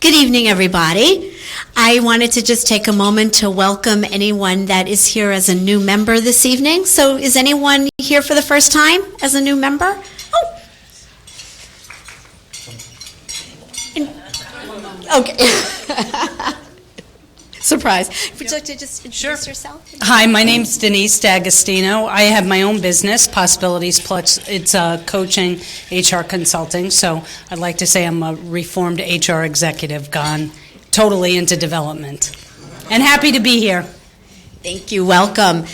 Good evening, everybody. I wanted to just take a moment to welcome anyone that is here as a new member this evening. So is anyone here for the first time as a new member? Oh. Okay. Surprise. Would you like to just introduce yourself? Hi, my name's Denise D'Agostino. I have my own business, Possibilities Plus. It's coaching, HR consulting. So I'd like to say I'm a reformed HR executive gone totally into development. And happy to be here. Thank you. Welcome.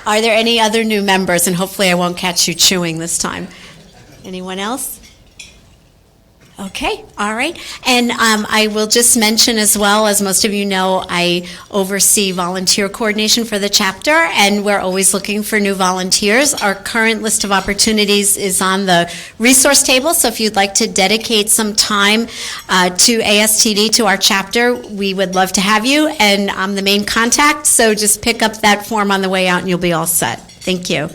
Are there any other new members? And hopefully I won't catch you chewing this time. Anyone else? Okay, all right. And I will just mention as well, as most of you know, I oversee volunteer coordination for the chapter, and we're always looking for new volunteers. Our current list of opportunities is on the resource table, so if you'd like to dedicate some time to ASTD, to our chapter, we would love to have you, and I'm the main contact, so just pick up that form on the way out and you'll be all set. Thank you.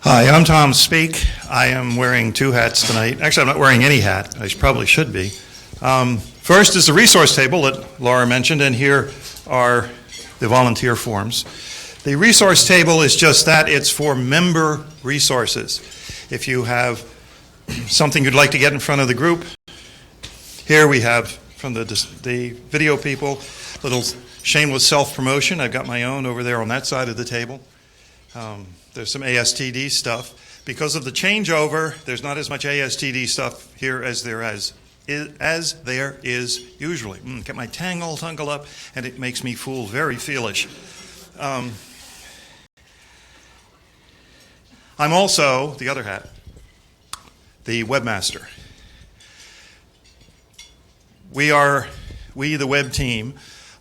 Hi, I'm Tom Speak. I am wearing two hats tonight. Actually, I'm not wearing any hat. I probably should be. First is the resource table that Laura mentioned, and here are the volunteer forms. The resource table is just that. It's for member resources. If you have something you'd like to get in front of the group, here we have from the video people, little shameless self-promotion. I've got my own over there on that side of the table. There's some ASTD stuff. Because of the changeover, there's not as much ASTD stuff here as there is usually. Get my tangle up, and it makes me feel very foolish. I'm also, the other hat, the webmaster. We, the web team,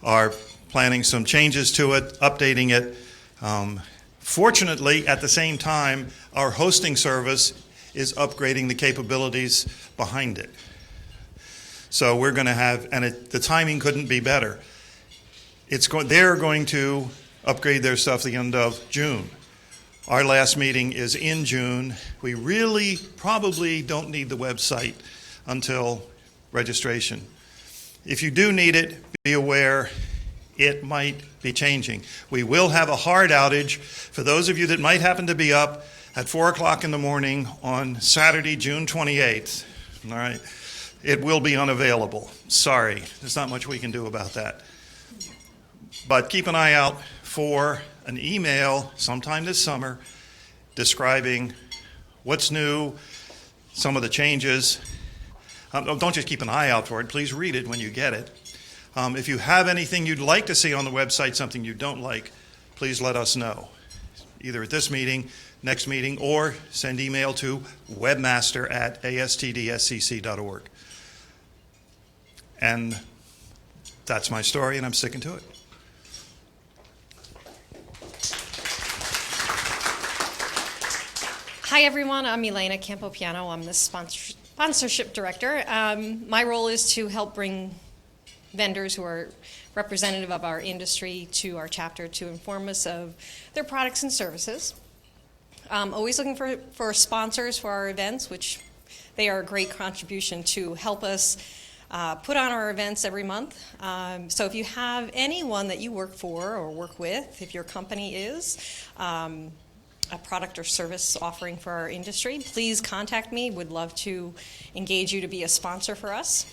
are planning some changes to it, updating it. Fortunately, at the same time, our hosting service is upgrading the capabilities behind it. So we're going to have, and the timing couldn't be better. They're going to upgrade their stuff the end of June. Our last meeting is in June. We really probably don't need the website until registration. If you do need it, be aware it might be changing. We will have a hard outage for those of you that might happen to be up at 4 o'clock in the morning on Saturday, June 28th. All right, it will be unavailable. Sorry, there's not much we can do about that. But keep an eye out for an email sometime this summer describing what's new, some of the changes. Don't just keep an eye out for it. Please read it when you get it. If you have anything you'd like to see on the website, something you don't like, please let us know, either at this meeting, next meeting, or send email to webmaster@astdscc.org. And that's my story, and I'm sticking to it. Hi, everyone. I'm Elena Campopiano. I'm the sponsorship director. My role is to help bring vendors who are representative of our industry to our chapter to inform us of their products and services. Always looking for sponsors for our events, which they are a great contribution to help us put on our events every month. So if you have anyone that you work for or work with, if your company is a product or service offering for our industry, please contact me. Would love to engage you to be a sponsor for us.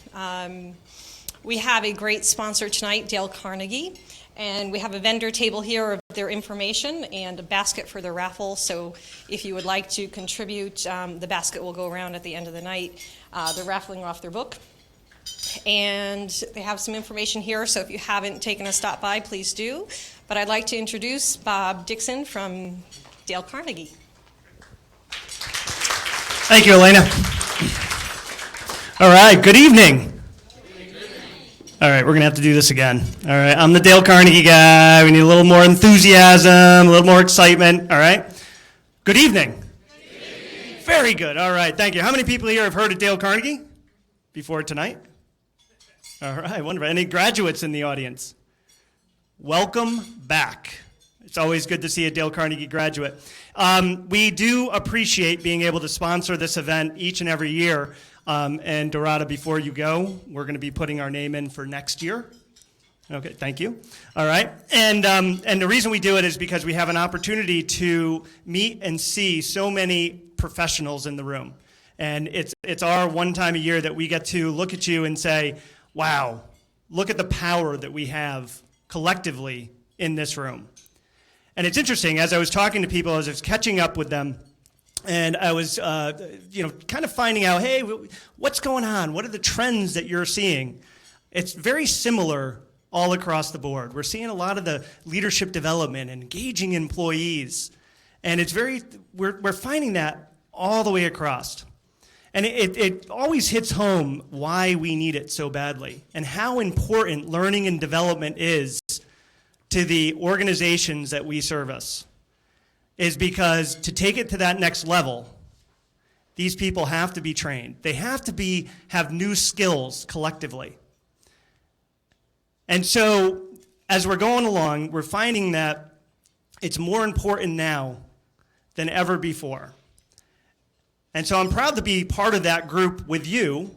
We have a great sponsor tonight, Dale Carnegie, and we have a vendor table here of their information and a basket for the raffle. So if you would like to contribute, the basket will go around at the end of the night. They're raffling off their book. And they have some information here, so if you haven't taken a stop by, please do. But I'd like to introduce Bob Dixon from Dale Carnegie. Thank you, Elena. All right, good evening. All right, we're going to have to do this again. All right, I'm the Dale Carnegie guy. We need a little more enthusiasm, a little more excitement. All right. Good evening. Good evening. Very good. All right, thank you. How many people here have heard of Dale Carnegie before tonight? All right, wonderful. Any graduates in the audience? Welcome back. It's always good to see a Dale Carnegie graduate. We do appreciate being able to sponsor this event each and every year. And Dorada, before you go, we're going to be putting our name in for next year. Okay, thank you. All right. And the reason we do it is because we have an opportunity to meet and see so many professionals in the room. And it's our one time a year that we get to look at you and say, wow, look at the power that we have collectively in this room. And it's interesting, as I was talking to people, as I was catching up with them, and I was kind of finding out, hey, what's going on? What are the trends that you're seeing? It's very similar all across the board. We're seeing a lot of the leadership development and engaging employees. And we're finding that all the way across. And it always hits home why we need it so badly and how important learning and development is to the organizations that we service. Is because to take it to that next level, these people have to be trained. They have to have new skills collectively. And so as we're going along, we're finding that it's more important now than ever before. And so I'm proud to be part of that group with you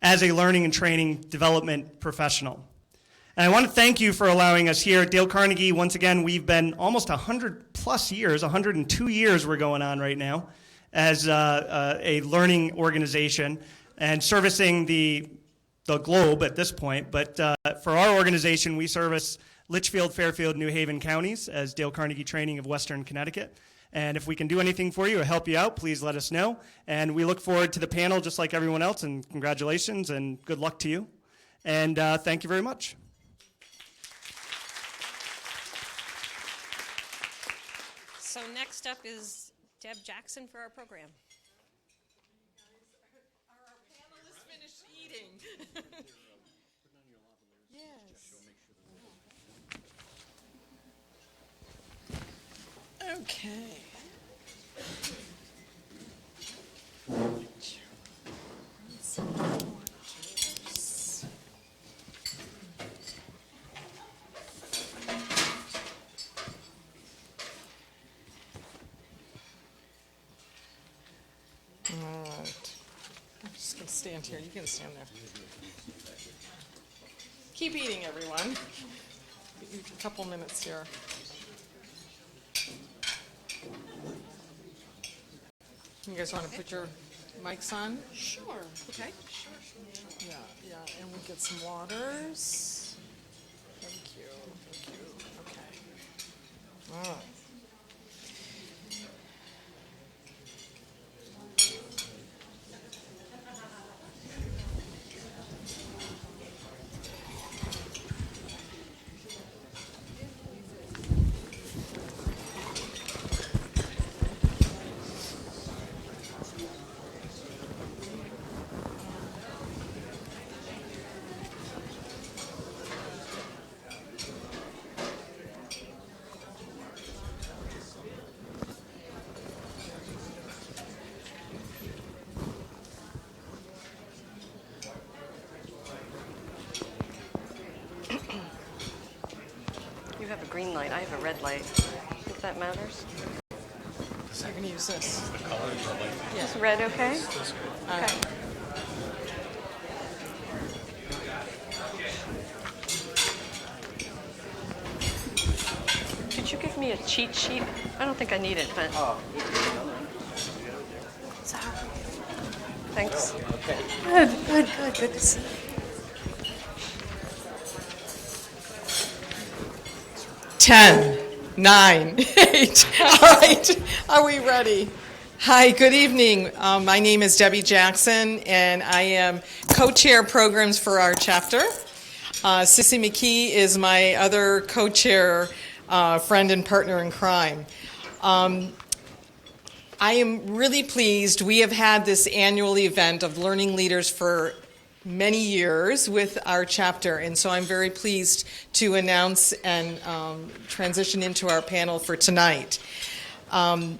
as a learning and training development professional. And I want to thank you for allowing us here at Dale Carnegie. Once again, we've been almost 100 plus years, 102 years we're going on right now as a learning organization and servicing the globe at this point. But for our organization, we service Litchfield, Fairfield, New Haven counties as Dale Carnegie Training of Western Connecticut. And if we can do anything for you or help you out, please let us know. And we look forward to the panel just like everyone else. And congratulations and good luck to you. And thank you very much. So next up is Deb Jackson for our program. Are our panelists finished eating? Yes. Okay. All right. I'm just going to stand here. You can stand there. Keep eating, everyone. Give you a couple minutes here. You guys want to put your mics on? Sure. Okay. Sure. Yeah, and we'll get some waters. Thank you. Okay. All right. You have a green light, I have a red light. If that matters. So you're going to use this. Is red okay? Okay. Could you give me a cheat sheet? I don't think I need it, but... So, thanks. Okay. Good to see you. 10, 9, 8. All right, are we ready? Hi, good evening. My name is Debbie Jackson, and I am co-chair programs for our chapter. Sissy McKee is my other co-chair friend and partner in crime. I am really pleased. We have had this annual event of learning leaders for many years with our chapter, and so I'm very pleased to announce and transition into our panel for tonight. I'm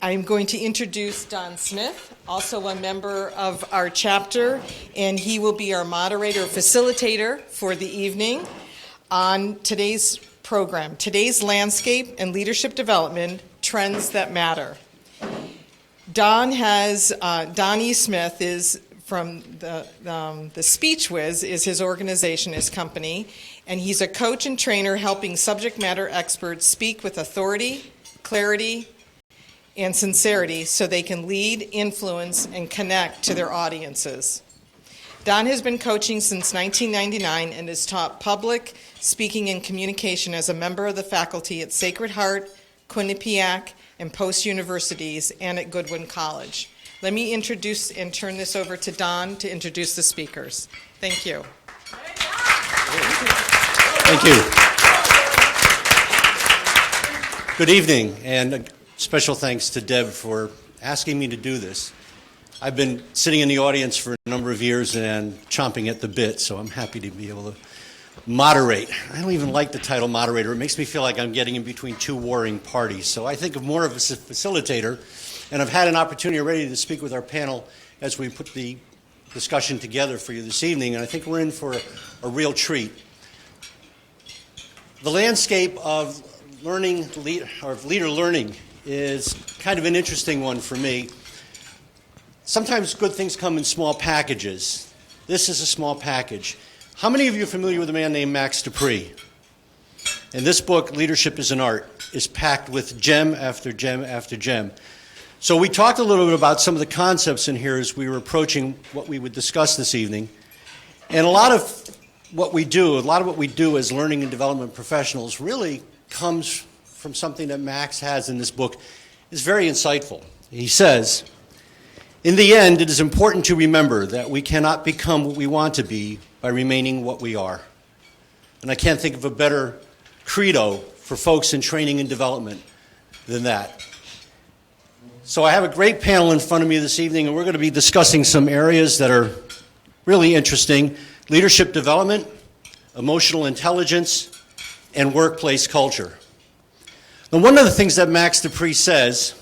going to introduce Don Smith, also a member of our chapter, and he will be our moderator, facilitator for the evening. On today's program, Today's Landscape and Leadership Development, Trends That Matter. Don E. Smith is from the Speech Wiz is his organization, his company, and he's a coach and trainer helping subject matter experts speak with authority, clarity, and sincerity so they can lead, influence, and connect to their audiences. Don has been coaching since 1999 and has taught public speaking and communication as a member of the faculty at Sacred Heart, Quinnipiac, and Post Universities, and at Goodwin College. Let me introduce and turn this over to Don to introduce the speakers. Thank you. Thank you. Good evening, and a special thanks to Deb for asking me to do this. I've been sitting in the audience for a number of years and chomping at the bit, so I'm happy to be able to moderate. I don't even like the title moderator. It makes me feel like I'm getting in between two warring parties. So I think of more of a facilitator, and I've had an opportunity already to speak with our panel as we put the discussion together for you this evening, and I think we're in for a real treat. The landscape of leader learning is kind of an interesting one for me. Sometimes good things come in small packages. This is a small package. How many of you are familiar with a man named Max Dupree? And this book, Leadership is an Art, is packed with gem after gem after gem. So we talked a little bit about some of the concepts in here as we were approaching what we would discuss this evening. And a lot of what we do as learning and development professionals really comes from something that Max has in this book. It's very insightful. He says, "In the end, it is important to remember that we cannot become what we want to be by remaining what we are." And I can't think of a better credo for folks in training and development than that. So I have a great panel in front of me this evening, and we're going to be discussing some areas that are really interesting: leadership development, emotional intelligence, and workplace culture. And one of the things that Max Dupree says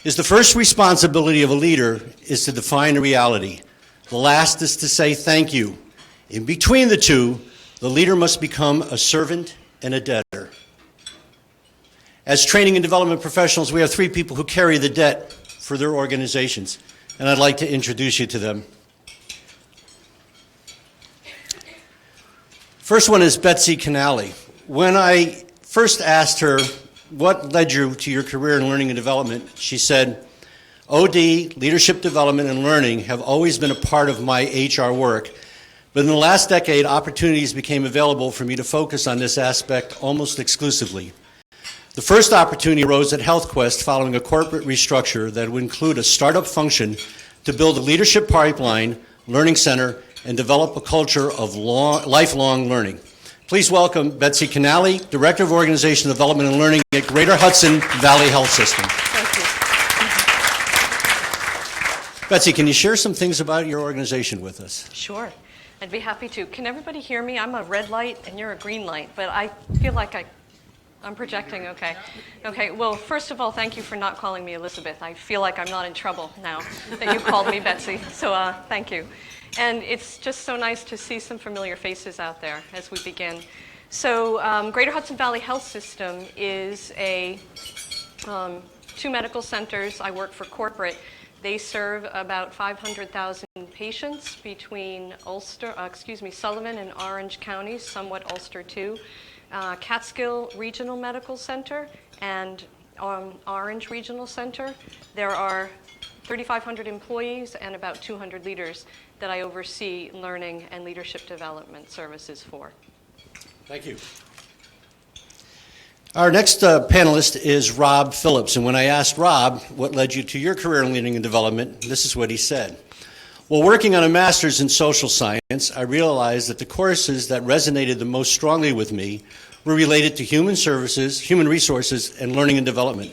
is the first responsibility of a leader is to define a reality. The last is to say thank you. In between the two, the leader must become a servant and a debtor. As training and development professionals, we have three people who carry the debt for their organizations, and I'd like to introduce you to them. First one is Betsy Canali. When I first asked her, what led you to your career in learning and development, she said, OD, leadership development and learning, have always been a part of my HR work, but in the last decade, opportunities became available for me to focus on this aspect almost exclusively. The first opportunity arose at HealthQuest following a corporate restructure that would include a startup function to build a leadership pipeline, learning center, and develop a culture of lifelong learning. Please welcome Betsy Canali, Director of Organization Development and Learning at Greater Hudson Valley Health System. Thank you. Betsy, can you share some things about your organization with us? Sure. I'd be happy to. Can everybody hear me? I'm a red light and you're a green light, but I feel like I'm projecting, okay. Okay, well, first of all, thank you for not calling me Elizabeth. I feel like I'm not in trouble now that you called me Betsy, so thank you. And it's just so nice to see some familiar faces out there as we begin. So Greater Hudson Valley Health System is two medical centers. I work for corporate. They serve about 500,000 patients between Sullivan and Orange counties, somewhat Ulster too. Catskill Regional Medical Center and Orange Regional Center. There are 3,500 employees and about 200 leaders that I oversee learning and leadership development services for. Thank you. Our next panelist is Rob Phillips, and when I asked Rob what led you to your career in learning and development, this is what he said. While working on a master's in social science, I realized that the courses that resonated the most strongly with me were related to human resources, and learning and development.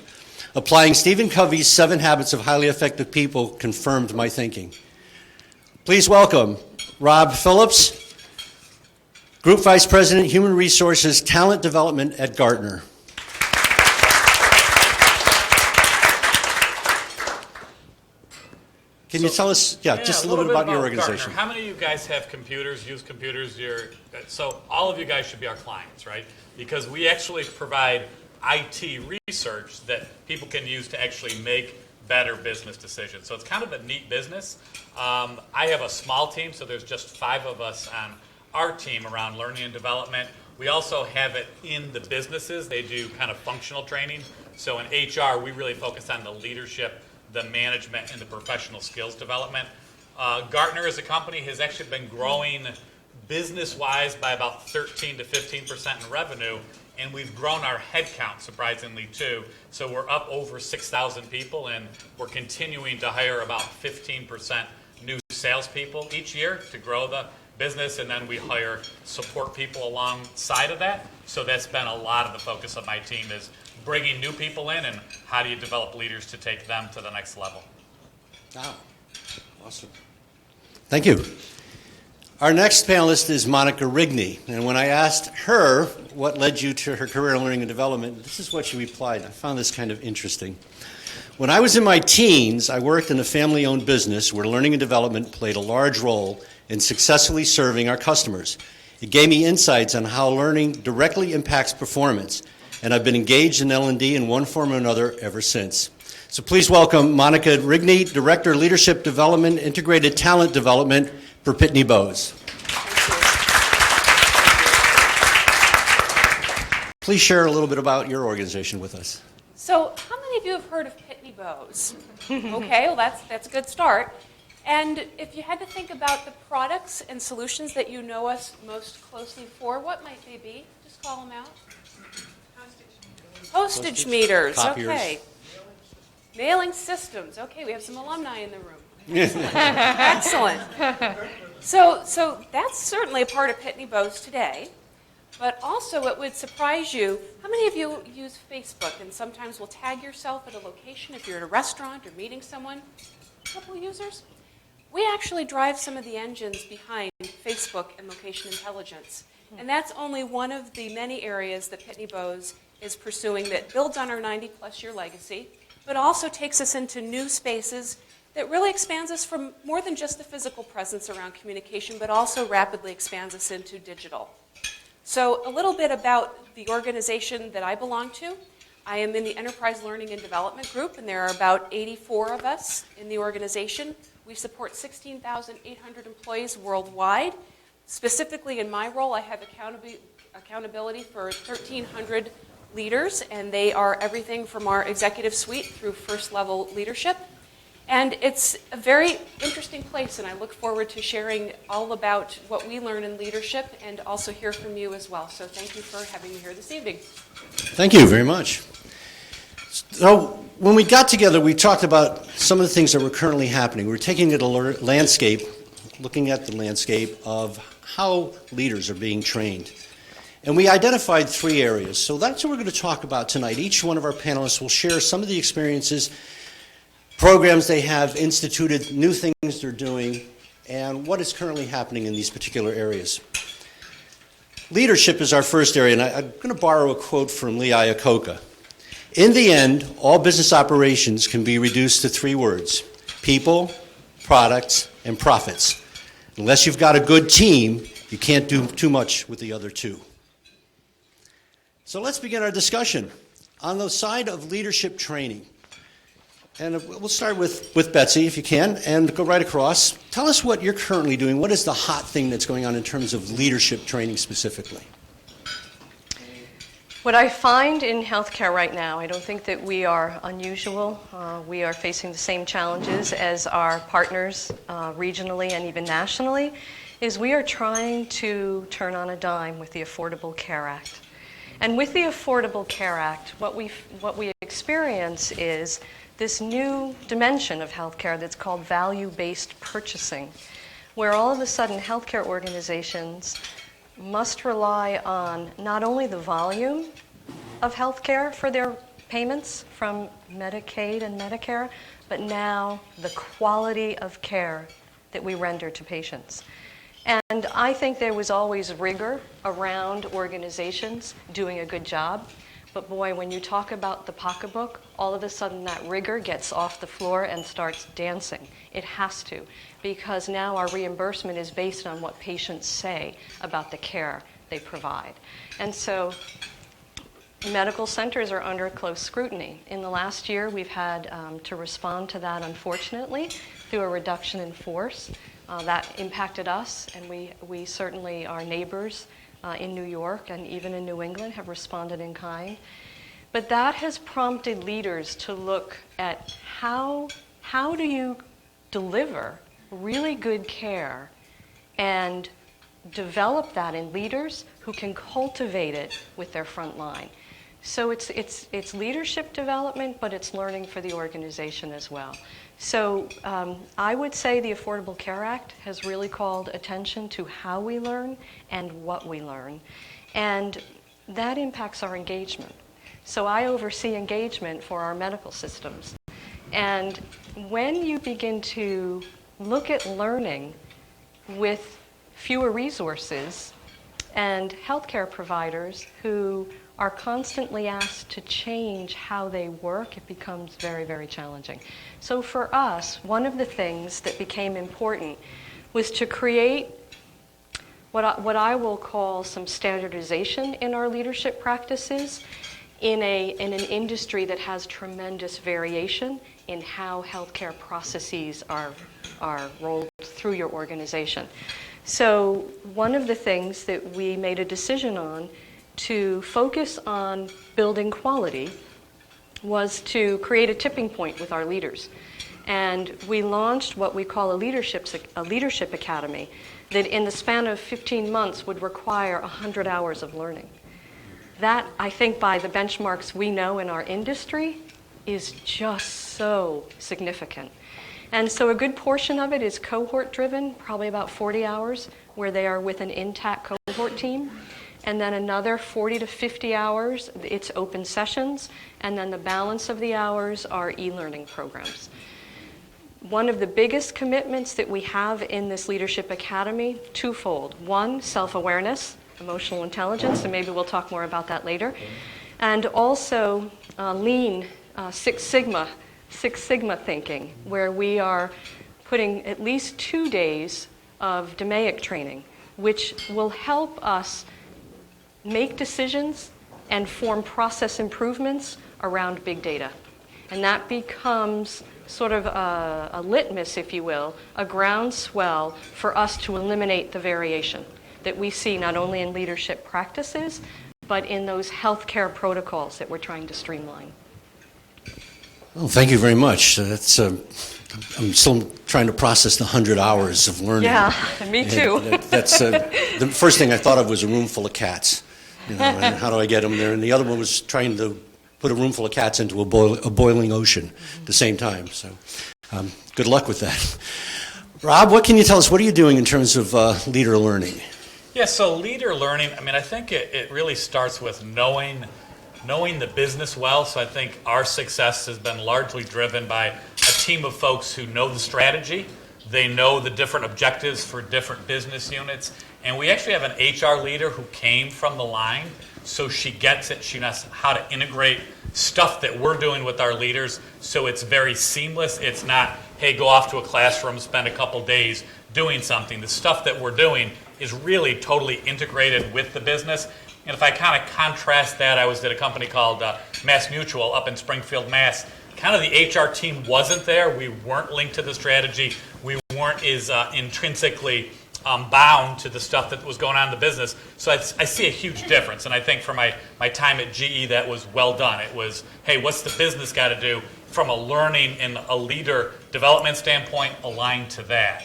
Applying Stephen Covey's 7 Habits of Highly Effective People confirmed my thinking. Please welcome Rob Phillips, Group Vice President, Human Resources, Talent Development at Gardner. Can you tell us, just a little bit about your organization? Gardner. How many of you guys have computers, use computers? So all of you guys should be our clients, right? Because we actually provide IT research that people can use to actually make better business decisions. So it's kind of a neat business. I have a small team, so there's just 5 of us on our team around learning and development. We also have it in the businesses. They do kind of functional training. So in HR, we really focus on the leadership, the management, and the professional skills development. Gardner as a company has actually been growing business-wise by about 13 to 15% in revenue, and we've grown our headcount surprisingly too. So we're up over 6,000 people, and we're continuing to hire about 15% new salespeople each year to grow the business, and then we hire support people alongside of that. So that's been a lot of the focus of my team, is bringing new people in and how do you develop leaders to take them to the next level. Wow, awesome. Thank you. Our next panelist is Monica Rigney, and when I asked her what led you to her career in learning and development, this is what she replied. I found this kind of interesting. When I was in my teens, I worked in a family-owned business where learning and development played a large role in successfully serving our customers. It gave me insights on how learning directly impacts performance, and I've been engaged in L&D in one form or another ever since. So please welcome Monica Rigney, Director, Leadership Development, Integrated Talent Development for Pitney Bowes. Please share a little bit about your organization with us. So how many of you have heard of Pitney Bowes? Okay, well that's a good start. And if you had to think about the products and solutions that you know us most closely for, what might they be? Just call them out. Postage meters, Copiers. okay. Mailing systems, okay, we have some alumni in the room. Excellent. So that's certainly a part of Pitney Bowes today. But also it would surprise you, how many of you use Facebook and sometimes will tag yourself at a location if you're at a restaurant or meeting someone? A couple users? We actually drive some of the engines behind Facebook and location intelligence. And that's only one of the many areas that Pitney Bowes is pursuing that builds on our 90-plus year legacy, but also takes us into new spaces that really expands us from more than just the physical presence around communication, but also rapidly expands us into digital. So a little bit about the organization that I belong to. I am in the Enterprise Learning and Development Group, and there are about 84 of us in the organization. We support 16,800 employees worldwide. Specifically in my role, I have accountability for 1,300 leaders, and they are everything from our executive suite through first-level leadership. And it's a very interesting place, and I look forward to sharing all about what we learn in leadership and also hear from you as well. So thank you for having me here this evening. Thank you very much. So when we got together, we talked about some of the things that were currently happening. We're taking a landscape, looking at the landscape of how leaders are being trained. And we identified 3 areas. So that's what we're going to talk about tonight. Each one of our panelists will share some of the experiences, programs they have instituted, new things they're doing, and what is currently happening in these particular areas. Leadership is our first area, and I'm going to borrow a quote from Lee Iacocca. In the end, all business operations can be reduced to 3 words: people, products, and profits. Unless you've got a good team, you can't do too much with the other 2. So let's begin our discussion. On the side of leadership training, and we'll start with Betsy, if you can, and go right across. Tell us what you're currently doing. What is the hot thing that's going on in terms of leadership training specifically? What I find in healthcare right now, I don't think that we are unusual. We are facing the same challenges as our partners regionally and even nationally, is we are trying to turn on a dime with the Affordable Care Act. And with the Affordable Care Act, what we experience is this new dimension of healthcare that's called value-based purchasing, where all of a sudden healthcare organizations must rely on not only the volume of healthcare for their payments from Medicaid and Medicare, but now the quality of care that we render to patients. And I think there was always rigor around organizations doing a good job. But boy, when you talk about the pocketbook, all of a sudden that rigor gets off the floor and starts dancing. It has to, because now our reimbursement is based on what patients say about the care they provide. And so medical centers are under close scrutiny. In the last year, we've had to respond to that, unfortunately, through a reduction in force. That impacted us, and we certainly, our neighbors in New York and even in New England, have responded in kind. But that has prompted leaders to look at how do you deliver really good care and develop that in leaders who can cultivate it with their front line. So it's leadership development, but it's learning for the organization as well. So I would say the Affordable Care Act has really called attention to how we learn and what we learn. And that impacts our engagement. So I oversee engagement for our medical systems. And when you begin to look at learning with fewer resources and healthcare providers who are constantly asked to change how they work, it becomes very, very challenging. So for us, one of the things that became important was to create what I will call some standardization in our leadership practices in an industry that has tremendous variation in how healthcare processes are rolled through your organization. So one of the things that we made a decision on to focus on building quality was to create a tipping point with our leaders. And we launched what we call a leadership academy that in the span of 15 months would require 100 hours of learning. That, I think, by the benchmarks we know in our industry, is just so significant. And so a good portion of it is cohort-driven, probably about 40 hours, where they are with an intact cohort team. And then another 40 to 50 hours, it's open sessions, and then the balance of the hours are e-learning programs. One of the biggest commitments that we have in this Leadership Academy, twofold. One, self-awareness, emotional intelligence, and maybe we'll talk more about that later. And also lean, Six Sigma thinking, where we are putting at least 2 days of DMAIC training, which will help us make decisions and form process improvements around big data. And that becomes sort of a litmus, if you will, a groundswell for us to eliminate the variation that we see not only in leadership practices, but in those healthcare protocols that we're trying to streamline. Well, thank you very much. I'm still trying to process the 100 hours of learning. Yeah, me too. That's the first thing I thought of was a room full of cats. You know, and how do I get them there? And the other one was trying to put a room full of cats into a boiling ocean at the same time. So good luck with that. Rob, what can you tell us? What are you doing in terms of leader learning? Yeah, so leader learning, I mean, I think it really starts with knowing the business well. So I think our success has been largely driven by a team of folks who know the strategy. They know the different objectives for different business units. And we actually have an HR leader who came from the line, so she gets it. She knows how to integrate stuff that we're doing with our leaders, so it's very seamless. It's not, hey, go off to a classroom, spend a couple days doing something. The stuff that we're doing is really totally integrated with the business. And if I kind of contrast that, I was at a company called Mass Mutual up in Springfield, Mass. Kind of the HR team wasn't there. We weren't linked to the strategy. We weren't as intrinsically bound to the stuff that was going on in the business. So I see a huge difference. And I think for my time at GE, that was well done. It was, hey, what's the business got to do from a learning and a leader development standpoint aligned to that?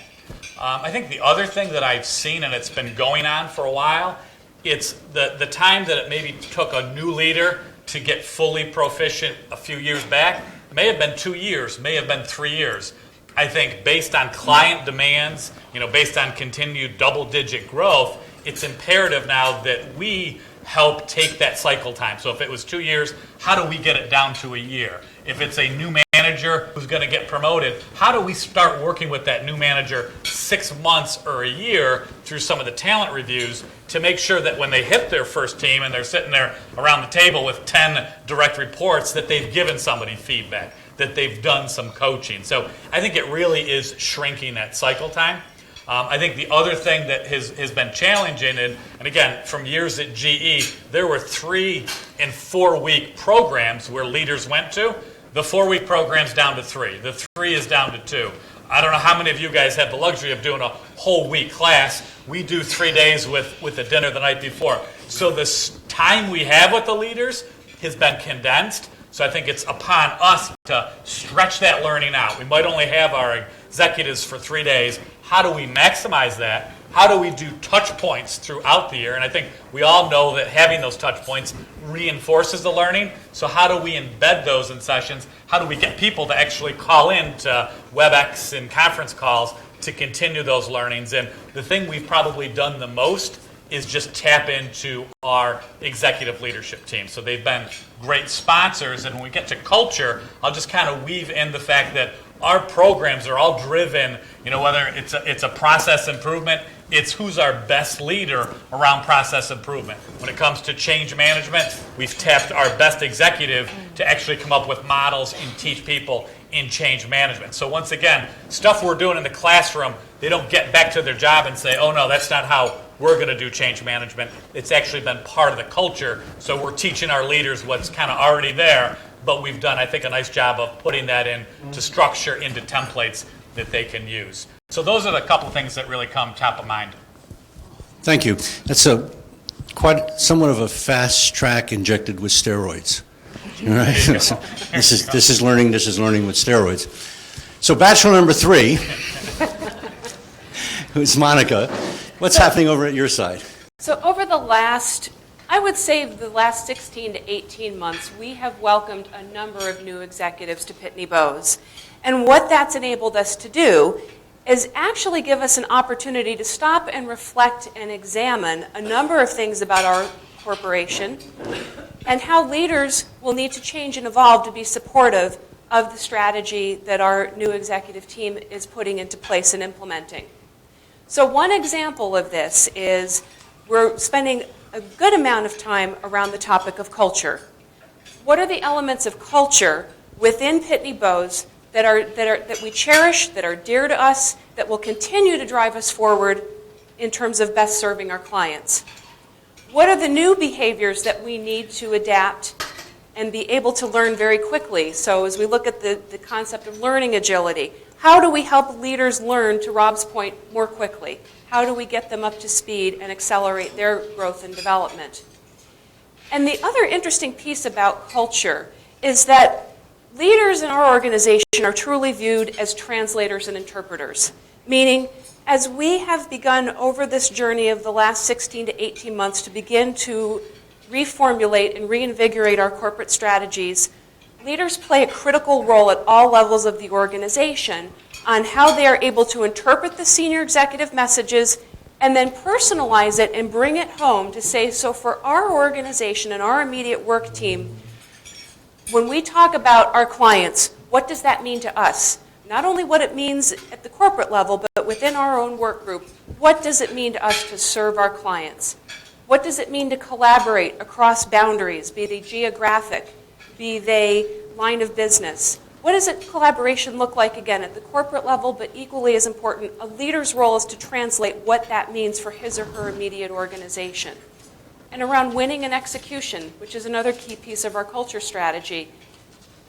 I think the other thing that I've seen, and it's been going on for a while, it's the time that it maybe took a new leader to get fully proficient a few years back. It may have been 2 years, may have been 3 years. I think based on client demands, based on continued double-digit growth, it's imperative now that we help take that cycle time. So if it was 2 years, how do we get it down to a year? If it's a new manager who's going to get promoted, how do we start working with that new manager 6 months or a year through some of the talent reviews to make sure that when they hit their first team and they're sitting there around the table with 10 direct reports, that they've given somebody feedback, that they've done some coaching. So I think it really is shrinking that cycle time. I think the other thing that has been challenging, and again, from years at GE, there were 3 and 4 week programs where leaders went to. The 4 week program's down to 3. The 3 is down to 2. I don't know how many of you guys have the luxury of doing a whole week class. We do 3 days with a dinner the night before. So the time we have with the leaders has been condensed. So I think it's upon us to stretch that learning out. We might only have our executives for 3 days. How do we maximize that? How do we do touch points throughout the year? And I think we all know that having those touch points reinforces the learning. So how do we embed those in sessions? How do we get people to actually call in to WebEx and conference calls to continue those learnings? And the thing we've probably done the most is just tap into our executive leadership team. So they've been great sponsors. And when we get to culture, I'll just kind of weave in the fact that our programs are all driven, whether it's a process improvement, it's who's our best leader around process improvement. When it comes to change management, we've tapped our best executive to actually come up with models and teach people in change management. So once again, stuff we're doing in the classroom, they don't get back to their job and say, oh no, that's not how we're going to do change management. It's actually been part of the culture. So we're teaching our leaders what's kind of already there, but we've done, I think, a nice job of putting that into structure, into templates that they can use. So those are the couple things that really come top of mind. Thank you. That's quite somewhat of a fast track injected with steroids. All right. So this is learning with steroids. So bachelor number 3, who's Monica. What's happening over at your side? So over the last, I would say the last 16 to 18 months, we have welcomed a number of new executives to Pitney Bowes. And what that's enabled us to do is actually give us an opportunity to stop and reflect and examine a number of things about our corporation and how leaders will need to change and evolve to be supportive of the strategy that our new executive team is putting into place and implementing. So one example of this is we're spending a good amount of time around the topic of culture. What are the elements of culture within Pitney Bowes that we cherish, that are dear to us, that will continue to drive us forward in terms of best serving our clients? What are the new behaviors that we need to adapt and be able to learn very quickly? So as we look at the concept of learning agility, how do we help leaders learn, to Rob's point, more quickly? How do we get them up to speed and accelerate their growth and development? And the other interesting piece about culture is that leaders in our organization are truly viewed as translators and interpreters, meaning as we have begun over this journey of the last 16 to 18 months to begin to reformulate and reinvigorate our corporate strategies, leaders play a critical role at all levels of the organization on how they are able to interpret the senior executive messages and then personalize it and bring it home to say, so for our organization and our immediate work team, when we talk about our clients, what does that mean to us? Not only what it means at the corporate level, but within our own work group, what does it mean to us to serve our clients? What does it mean to collaborate across boundaries, be they geographic, be they line of business? What does collaboration look like, again, at the corporate level, but equally as important, a leader's role is to translate what that means for his or her immediate organization. And around winning and execution, which is another key piece of our culture strategy,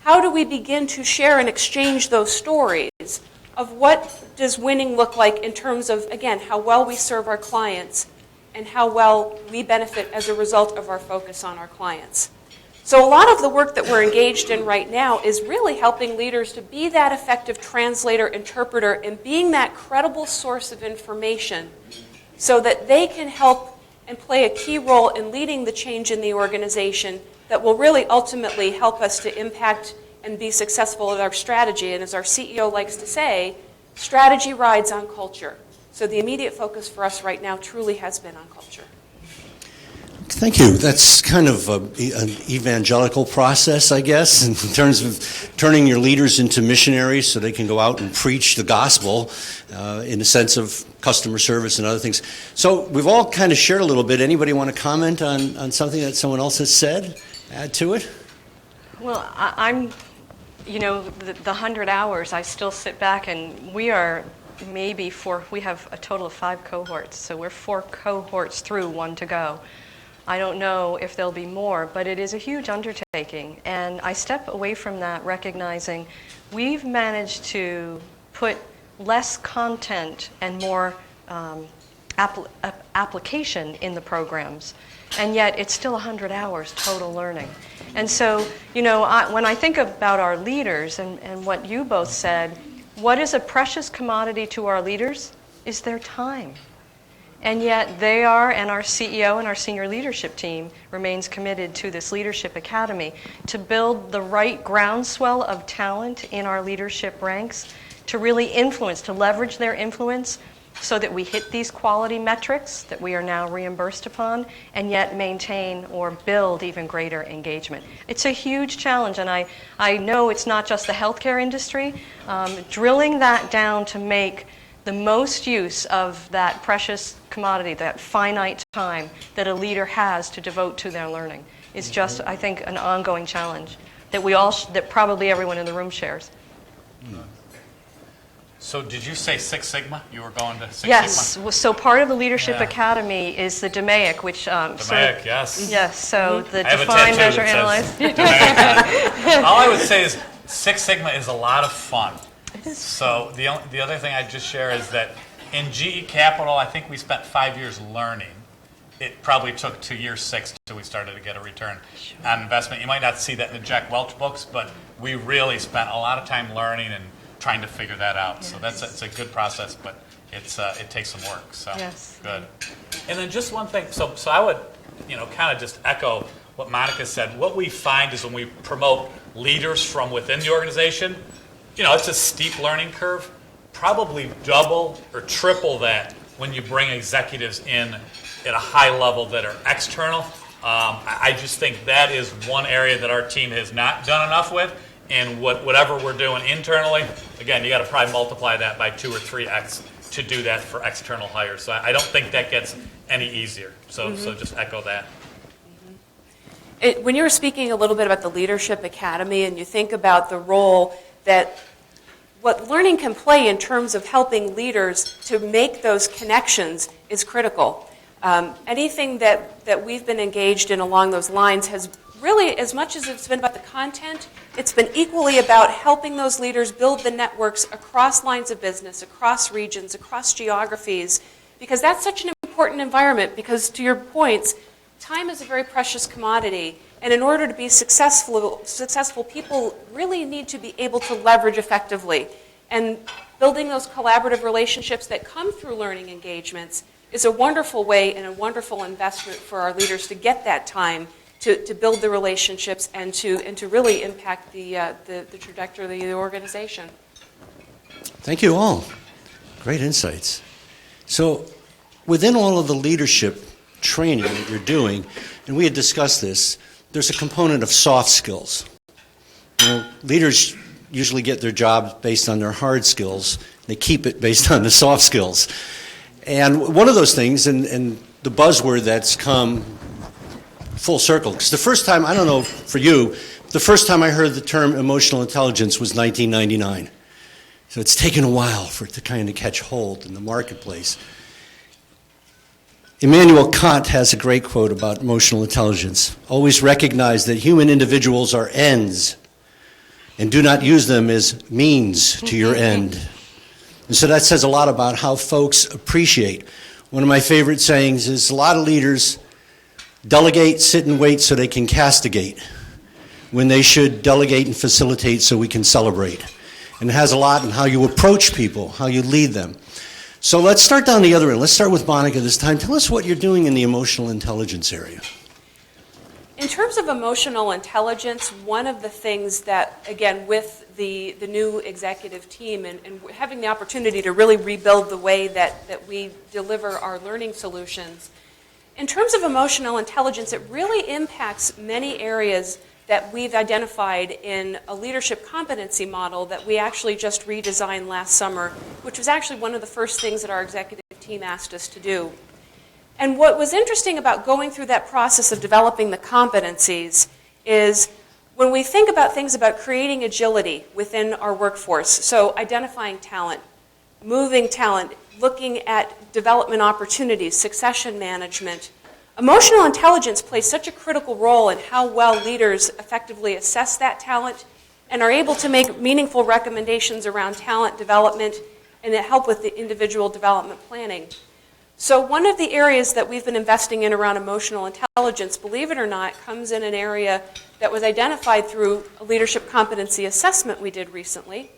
how do we begin to share and exchange those stories of what does winning look like in terms of, again, how well we serve our clients and how well we benefit as a result of our focus on our clients. So a lot of the work that we're engaged in right now is really helping leaders to be that effective translator, interpreter, and being that credible source of information so that they can help and play a key role in leading the change in the organization that will really ultimately help us to impact and be successful at our strategy. And as our CEO likes to say, strategy rides on culture. So the immediate focus for us right now truly has been on culture. Thank you. That's kind of an evangelical process, I guess, in terms of turning your leaders into missionaries so they can go out and preach the gospel in the sense of customer service and other things. So we've all kind of shared a little bit. Anybody want to comment on something that someone else has said? Add to it? Well, I'm, the 100 hours, I still sit back and we are we have a total of 5 cohorts, so we're 4 cohorts through, 1 to go. I don't know if there'll be more, but it is a huge undertaking. And I step away from that recognizing we've managed to put less content and more application in the programs. And yet it's still 100 hours total learning. And so, when I think about our leaders and what you both said, what is a precious commodity to our leaders is their time. And yet they are, and our CEO and our senior leadership team remains committed to this Leadership Academy to build the right groundswell of talent in our leadership ranks, to really influence, to leverage their influence so that we hit these quality metrics that we are now reimbursed upon, and yet maintain or build even greater engagement. It's a huge challenge, and I know it's not just the healthcare industry. Drilling that down to make the most use of that precious commodity, that finite time that a leader has to devote to their learning is just, I think, an ongoing challenge that that probably everyone in the room shares. So did you say Six Sigma? You were going to Six Sigma? Yes. So part of the Leadership Academy is the DMAIC, which... DMAIC, yes. Yes, so the I have Define, a tattoo Measure, that says Analyze. All I would say is Six Sigma is a lot of fun. So the other thing I'd just share is that in GE Capital, I think we spent 5 years learning. It probably took 2 years, 6, till we started to get a return on investment. You might not see that in the Jack Welch books, but we really spent a lot of time learning and trying to figure that out. Yes. So it's a good process, but it takes some work. So yes. Good. And then just one thing. So I would, kind of just echo what Monica said. What we find is when we promote leaders from within the organization, it's a steep learning curve. Probably double or triple that when you bring executives in at a high level that are external. I just think that is one area that our team has not done enough with. And whatever we're doing internally, again, you got to probably multiply that by 2 or 3x to do that for external hires. So I don't think that gets any easier. So just echo that. When you were speaking a little bit about the Leadership Academy and you think about the role that what learning can play in terms of helping leaders to make those connections is critical. Anything that we've been engaged in along those lines has really, as much as it's been about the content, it's been equally about helping those leaders build the networks across lines of business, across regions, across geographies, because that's such an important environment, because to your points, time is a very precious commodity, and in order to be successful people really need to be able to leverage effectively. And building those collaborative relationships that come through learning engagements is a wonderful way and a wonderful investment for our leaders to get that time to build the relationships and to really impact the trajectory of the organization. Thank you all. Great insights. So within all of the leadership training that you're doing, and we had discussed this, there's a component of soft skills. Leaders usually get their jobs based on their hard skills. They keep it based on the soft skills. And one of those things, and the buzzword that's come full circle, because the first time, I don't know for you, the first time I heard the term emotional intelligence was 1999. So it's taken a while for it to kind of catch hold in the marketplace. Immanuel Kant has a great quote about emotional intelligence. Always recognize that human individuals are ends, and do not use them as means to your end. And so that says a lot about how folks appreciate. One of my favorite sayings is a lot of leaders delegate, sit and wait so they can castigate, when they should delegate and facilitate so we can celebrate. And it has a lot in how you approach people, how you lead them. So let's start down the other end. Let's start with Monica this time. Tell us what you're doing in the emotional intelligence area. In terms of emotional intelligence, one of the things that, again, with the new executive team and having the opportunity to really rebuild the way that we deliver our learning solutions, in terms of emotional intelligence, it really impacts many areas that we've identified in a leadership competency model that we actually just redesigned last summer, which was actually one of the first things that our executive team asked us to do. And what was interesting about going through that process of developing the competencies is when we think about things about creating agility within our workforce, so identifying talent, moving talent, looking at development opportunities, succession management, emotional intelligence plays such a critical role in how well leaders effectively assess that talent and are able to make meaningful recommendations around talent development and that help with the individual development planning. So one of the areas that we've been investing in around emotional intelligence, believe it or not, comes in an area that was identified through a leadership competency assessment we did recently.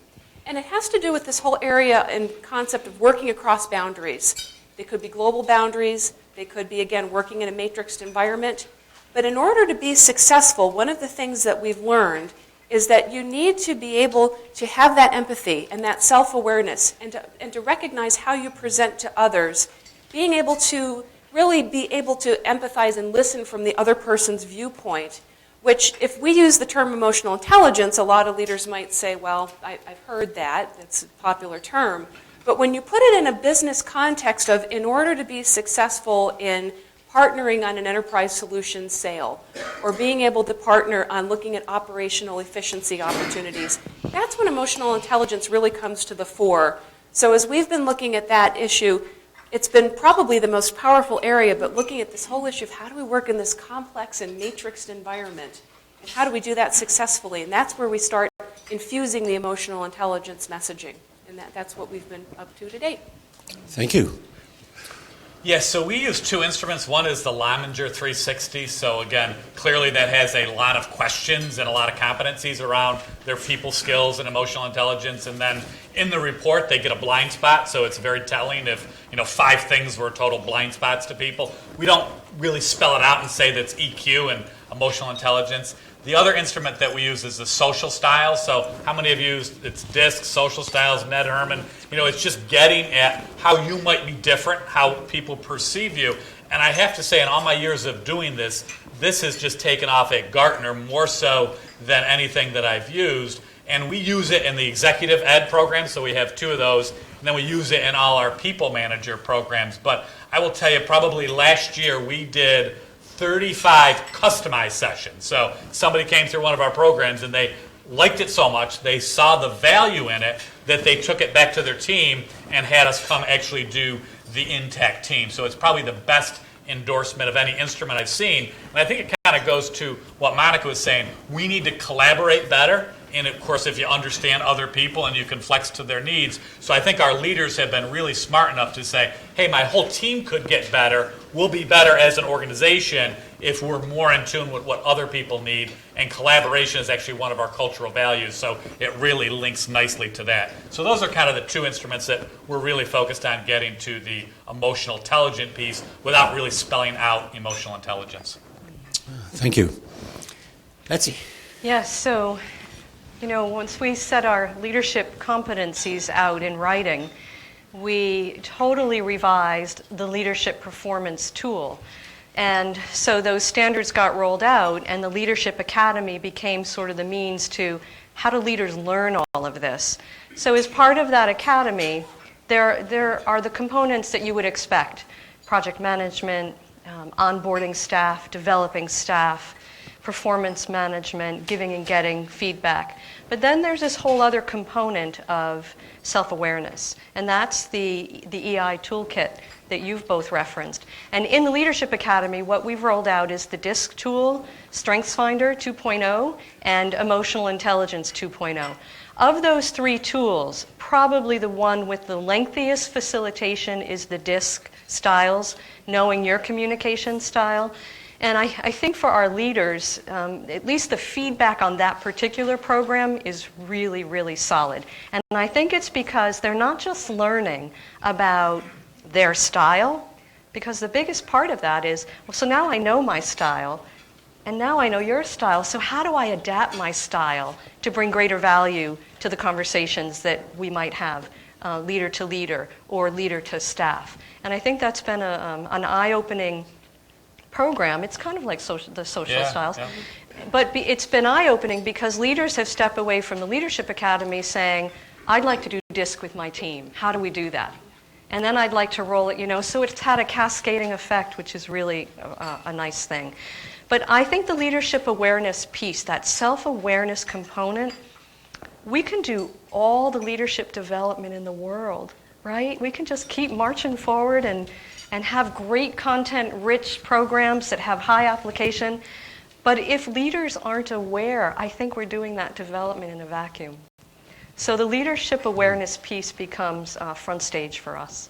And it has to do with this whole area and concept of working across boundaries. They could be global boundaries. They could be, again, working in a matrixed environment. But in order to be successful, one of the things that we've learned is that you need to be able to have that empathy and that self-awareness and to recognize how you present to others, being able to really be able to empathize and listen from the other person's viewpoint, which if we use the term emotional intelligence, a lot of leaders might say, well, I've heard that, it's a popular term. But when you put it in a business context of in order to be successful in partnering on an enterprise solution sale or being able to partner on looking at operational efficiency opportunities, that's when emotional intelligence really comes to the fore. So as we've been looking at that issue, it's been probably the most powerful area, but looking at this whole issue of how do we work in this complex and matrixed environment, and how do we do that successfully? And that's where we start infusing the emotional intelligence messaging. And that's what we've been up to date. Thank you. Yes, so we use two instruments. One is the Lominger 360. So again, clearly that has a lot of questions and a lot of competencies around their people skills and emotional intelligence. And then in the report, they get a blind spot. So it's very telling if 5 things were total blind spots to people. We don't really spell it out and say that's EQ and emotional intelligence. The other instrument that we use is the social styles. So how many of you used it's DISC, social styles, Ned Herman? It's just getting at how you might be different, how people perceive you. And I have to say, in all my years of doing this, this has just taken off at Gardner more so than anything that I've used. And we use it in the executive ed program, so we have 2 of those. And then we use it in all our people manager programs. But I will tell you, probably last year we did 35 customized sessions. So somebody came through one of our programs and they liked it so much, they saw the value in it, that they took it back to their team and had us come actually do the Intact team. So it's probably the best endorsement of any instrument I've seen. And I think it kind of goes to what Monica was saying. We need to collaborate better. And of course, if you understand other people and you can flex to their needs. So I think our leaders have been really smart enough to say, hey, my whole team could get better. We'll be better as an organization if we're more in tune with what other people need. And collaboration is actually one of our cultural values. So it really links nicely to that. So those are kind of the 2 instruments that we're really focused on getting to the emotional intelligence piece without really spelling out emotional intelligence. Thank you. Betsy. Yes, so once we set our leadership competencies out in writing, we totally revised the leadership performance tool. And so those standards got rolled out, and the Leadership Academy became sort of the means to how do leaders learn all of this. So as part of that academy, there are the components that you would expect: project management, onboarding staff, developing staff, performance management, giving and getting feedback. But then there's this whole other component of self-awareness, and that's the EI toolkit that you've both referenced. And in the Leadership Academy, what we've rolled out is the DISC tool, StrengthsFinder 2.0, and Emotional Intelligence 2.0. Of those 3 tools, probably the one with the lengthiest facilitation is the DISC styles, knowing your communication style. And I think for our leaders, at least the feedback on that particular program is really, really solid. And I think it's because they're not just learning about their style, because the biggest part of that is, well, so now I know my style, and now I know your style, so how do I adapt my style to bring greater value to the conversations that we might have, leader to leader or leader to staff? And I think that's been an eye-opening program. It's kind of like the social Yeah, styles. yeah. But it's been eye-opening because leaders have stepped away from the Leadership Academy saying, I'd like to do DISC with my team. How do we do that? And then I'd like to roll it, so it's had a cascading effect, which is really a nice thing. But I think the leadership awareness piece, that self-awareness component, we can do all the leadership development in the world, right? We can just keep marching forward and have great content-rich programs that have high application. But if leaders aren't aware, I think we're doing that development in a vacuum. So the leadership awareness piece becomes front stage for us.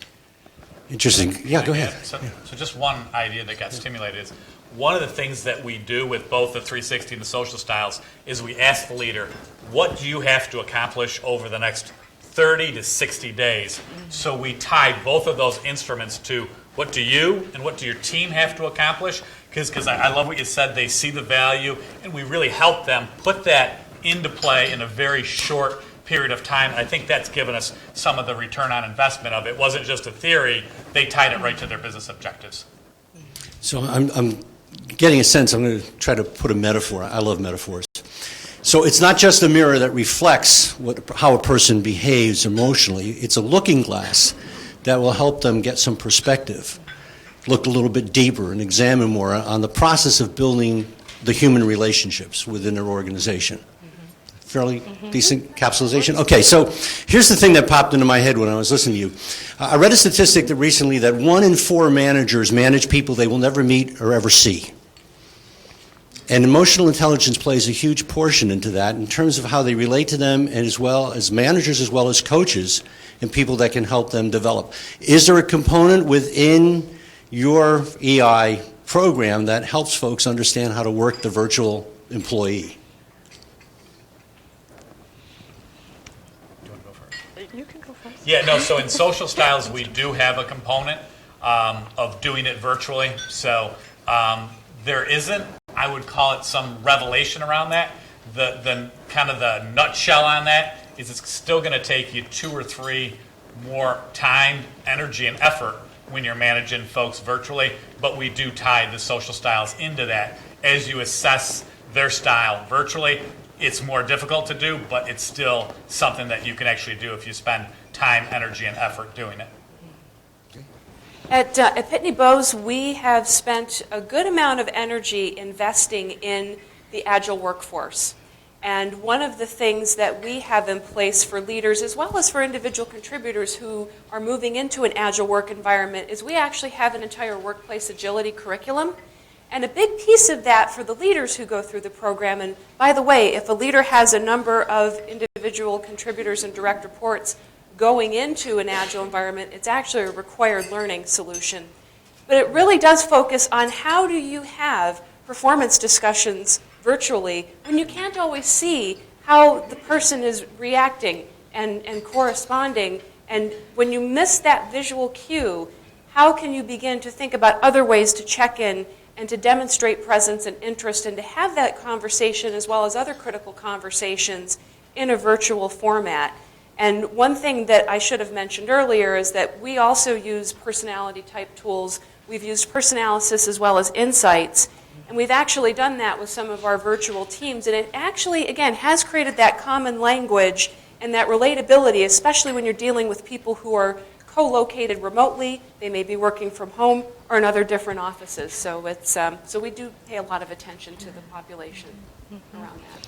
Interesting. Yeah, go ahead. So just one idea that got stimulated is one of the things that we do with both the 360 and the social styles is we ask the leader, what do you have to accomplish over the next 30 to 60 days? So we tie both of those instruments to what do you and what do your team have to accomplish? Because I love what you said, they see the value, and we really help them put that into play in a very short period of time. I think that's given us some of the return on investment of it. It wasn't just a theory, they tied it right to their business objectives. So I'm getting a sense, I'm going to try to put a metaphor. I love metaphors. So it's not just a mirror that reflects how a person behaves emotionally. It's a looking glass that will help them get some perspective, look a little bit deeper and examine more on the process of building the human relationships within their organization. Fairly decent capsulization? Okay, so here's the thing that popped into my head when I was listening to you. I read a statistic that recently that 1 in 4 managers manage people they will never meet or ever see. And emotional intelligence plays a huge portion into that in terms of how they relate to them, and as well as managers as well as coaches and people that can help them develop. Is there a component within your EI program that helps folks understand how to work the virtual employee? You can go first. Yeah, no, so in social styles, we do have a component of doing it virtually. So there isn't, I would call it some revelation around that. The kind of the nutshell on that is it's still going to take you 2 or 3 more time, energy, and effort when you're managing folks virtually, but we do tie the social styles into that. As you assess their style virtually, it's more difficult to do, but it's still something that you can actually do if you spend time, energy, and effort doing it. At Pitney Bowes, we have spent a good amount of energy investing in the Agile Workforce. And one of the things that we have in place for leaders, as well as for individual contributors who are moving into an Agile work environment, is we actually have an entire workplace agility curriculum. And a big piece of that for the leaders who go through the program, and by the way, if a leader has a number of individual contributors and direct reports going into an Agile environment, it's actually a required learning solution. But it really does focus on how do you have performance discussions virtually when you can't always see how the person is reacting and corresponding. And when you miss that visual cue, how can you begin to think about other ways to check in and to demonstrate presence and interest and to have that conversation as well as other critical conversations in a virtual format. And one thing that I should have mentioned earlier is that we also use personality type tools. We've used Personalysis as well as Insights. And we've actually done that with some of our virtual teams. And it actually, again, has created that common language and that relatability, especially when you're dealing with people who are co-located remotely. They may be working from home or in other different offices. So it's so we do pay a lot of attention to the population around that.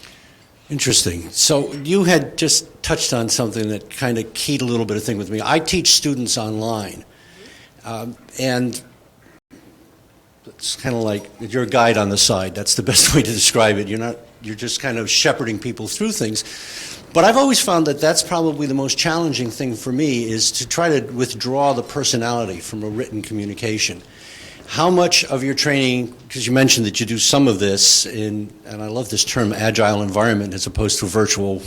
Interesting. So you had just touched on something that kind of keyed a little bit of thing with me. I teach students online, and it's kind of like you're a guide on the side. That's the best way to describe it. You're just kind of shepherding people through things. But I've always found that that's probably the most challenging thing for me is to try to withdraw the personality from a written communication. How much of your training, because you mentioned that you do some of this in, and I love this term, agile environment as opposed to a virtual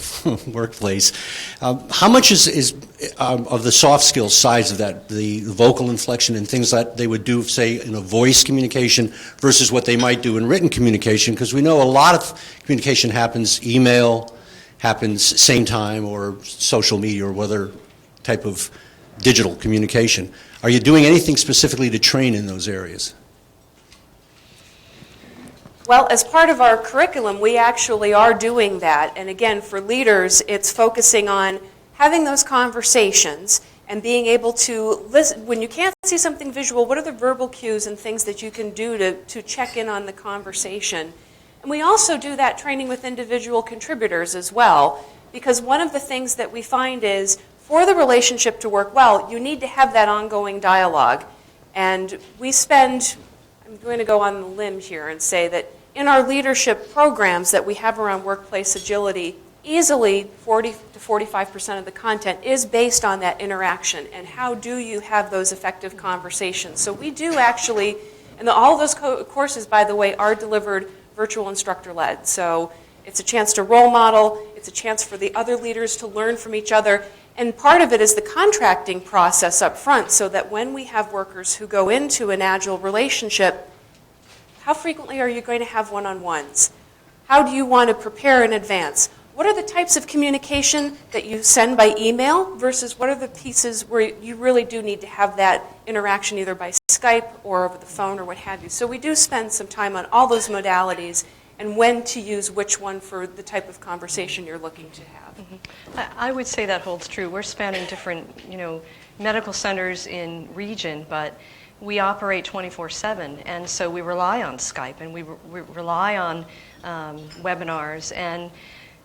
workplace, how much is of the soft skills sides of that, the vocal inflection and things that they would do, say, in a voice communication versus what they might do in written communication? Because we know a lot of communication happens email, happens same time, or social media, or whether type of digital communication. Are you doing anything specifically to train in those areas? Well, as part of our curriculum, we actually are doing that. And again, for leaders, it's focusing on having those conversations and being able to listen. When you can't see something visual, what are the verbal cues and things that you can do to check in on the conversation? And we also do that training with individual contributors as well, because one of the things that we find is for the relationship to work well, you need to have that ongoing dialogue. And we spend, I'm going to go on the limb here and say that in our leadership programs that we have around workplace agility, easily 40 to 45% of the content is based on that interaction and how do you have those effective conversations. So we do actually, and all of those courses, by the way, are delivered virtual instructor-led. So it's a chance to role model, it's a chance for the other leaders to learn from each other, and part of it is the contracting process up front so that when we have workers who go into an Agile relationship, how frequently are you going to have one-on-ones? How do you want to prepare in advance? What are the types of communication that you send by email versus what are the pieces where you really do need to have that interaction either by Skype or over the phone or what have you? So we do spend some time on all those modalities and when to use which one for the type of conversation you're looking to have. Mm-hmm. I would say that holds true. We're spanning different, medical centers in region, but we operate 24/7, and so we rely on Skype and we rely on webinars, and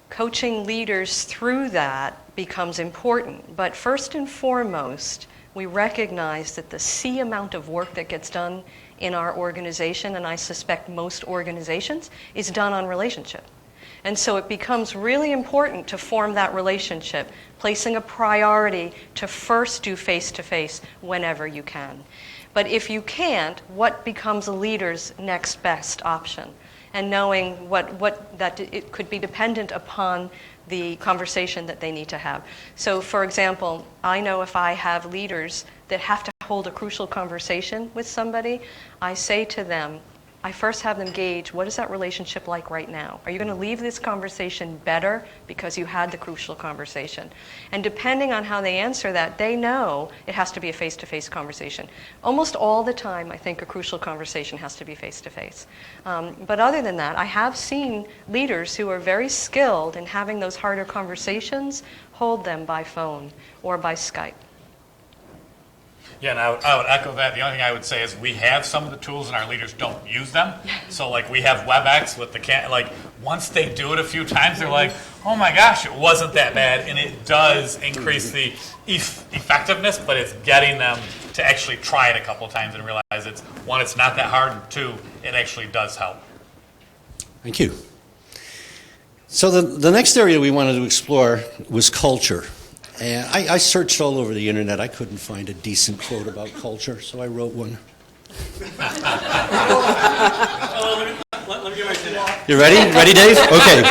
coaching leaders through that becomes important. But first and foremost, we recognize that the C amount of work that gets done in our organization, and I suspect most organizations, is done on relationship. And so it becomes really important to form that relationship, placing a priority to first do face-to-face whenever you can. But if you can't, what becomes a leader's next best option? And knowing that it could be dependent upon the conversation that they need to have. So for example, I know if I have leaders that have to hold a crucial conversation with somebody, I say to them, I first have them gauge, what is that relationship like right now? Are you going to leave this conversation better because you had the crucial conversation? And depending on how they answer that, they know it has to be a face-to-face conversation. Almost all the time, I think a crucial conversation has to be face-to-face. But other than that, I have seen leaders who are very skilled in having those harder conversations hold them by phone or by Skype. Yeah, and I would echo that. The only thing I would say is we have some of the tools and our leaders don't use them. So like we have WebEx with the once they do it a few times, they're like, oh my gosh, it wasn't that bad. And it does increase the effectiveness, but it's getting them to actually try it a couple of times and realize it's, one, it's not that hard, and two, it actually does help. Thank you. So the next area we wanted to explore was culture. And I searched all over the internet. I couldn't find a decent quote about culture, so I wrote one. You ready? Ready, Dave? Okay.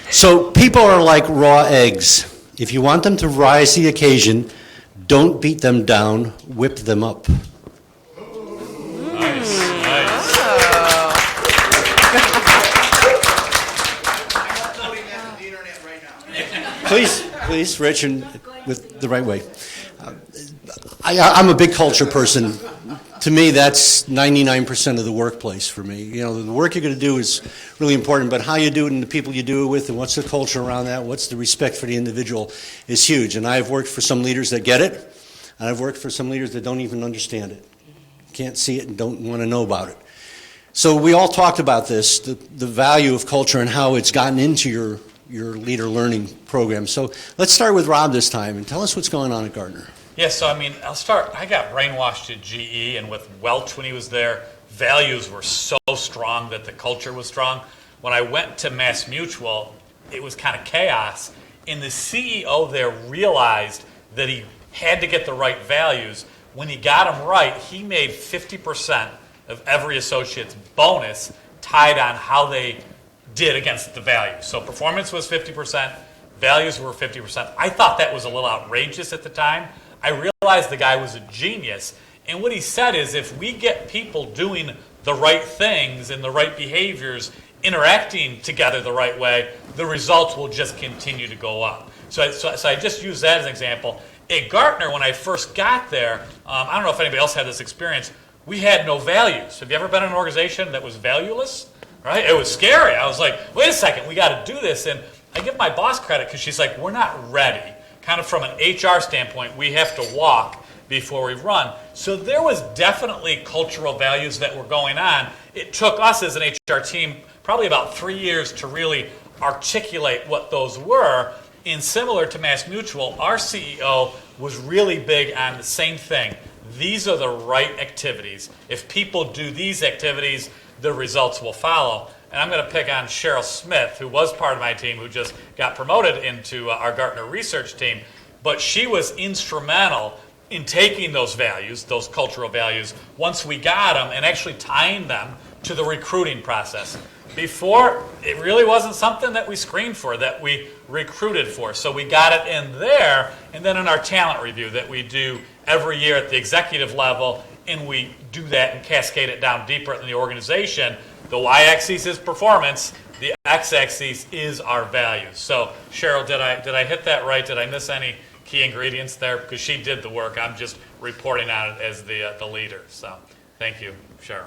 So people are like raw eggs. If you want them to rise to the occasion, don't beat them down, whip them up. Nice, nice. Please, Rich, and with the right way. I'm a big culture person. To me, that's 99% of the workplace for me. The work you're going to do is really important, but how you do it and the people you do it with and what's the culture around that, what's the respect for the individual is huge. And I've worked for some leaders that get it, and I've worked for some leaders that don't even understand it, can't see it and don't want to know about it. So we all talked about this, the value of culture and how it's gotten into your leader learning program. So let's start with Rob this time and tell us what's going on at Gardner. Yeah, so I'll start. I got brainwashed at GE, and with Welch when he was there, values were so strong that the culture was strong. When I went to Mass Mutual, it was kind of chaos, and the CEO there realized that he had to get the right values. When he got them right, he made 50% of every associate's bonus tied on how they did against the values. So performance was 50%, values were 50%. I thought that was a little outrageous at the time. I realized the guy was a genius. And what he said is if we get people doing the right things and the right behaviors, interacting together the right way, the results will just continue to go up. So I just use that as an example. At Gardner, when I first got there, I don't know if anybody else had this experience, we had no values. Have you ever been in an organization that was valueless? right? It was scary. I was like, wait a second, we got to do this. And I give my boss credit because she's like, we're not ready. Kind of from an HR standpoint, we have to walk before we run. So there was definitely cultural values that were going on. It took us as an HR team probably about 3 years to really articulate what those were. And similar to MassMutual, our CEO was really big on the same thing. These are the right activities. If people do these activities, the results will follow. And I'm going to pick on Cheryl Smith, who was part of my team, who just got promoted into our Gardner research team. But she was instrumental in taking those values, those cultural values, once we got them, and actually tying them to the recruiting process. Before, it really wasn't something that we screened for, that we recruited for. So we got it in there, and then in our talent review that we do every year at the executive level, and we do that and cascade it down deeper in the organization. The y-axis is performance. The x-axis is our values. So, Cheryl, did I hit that right? Did I miss any key ingredients there? Because she did the work. I'm just reporting on it as the leader. So, thank you, Cheryl.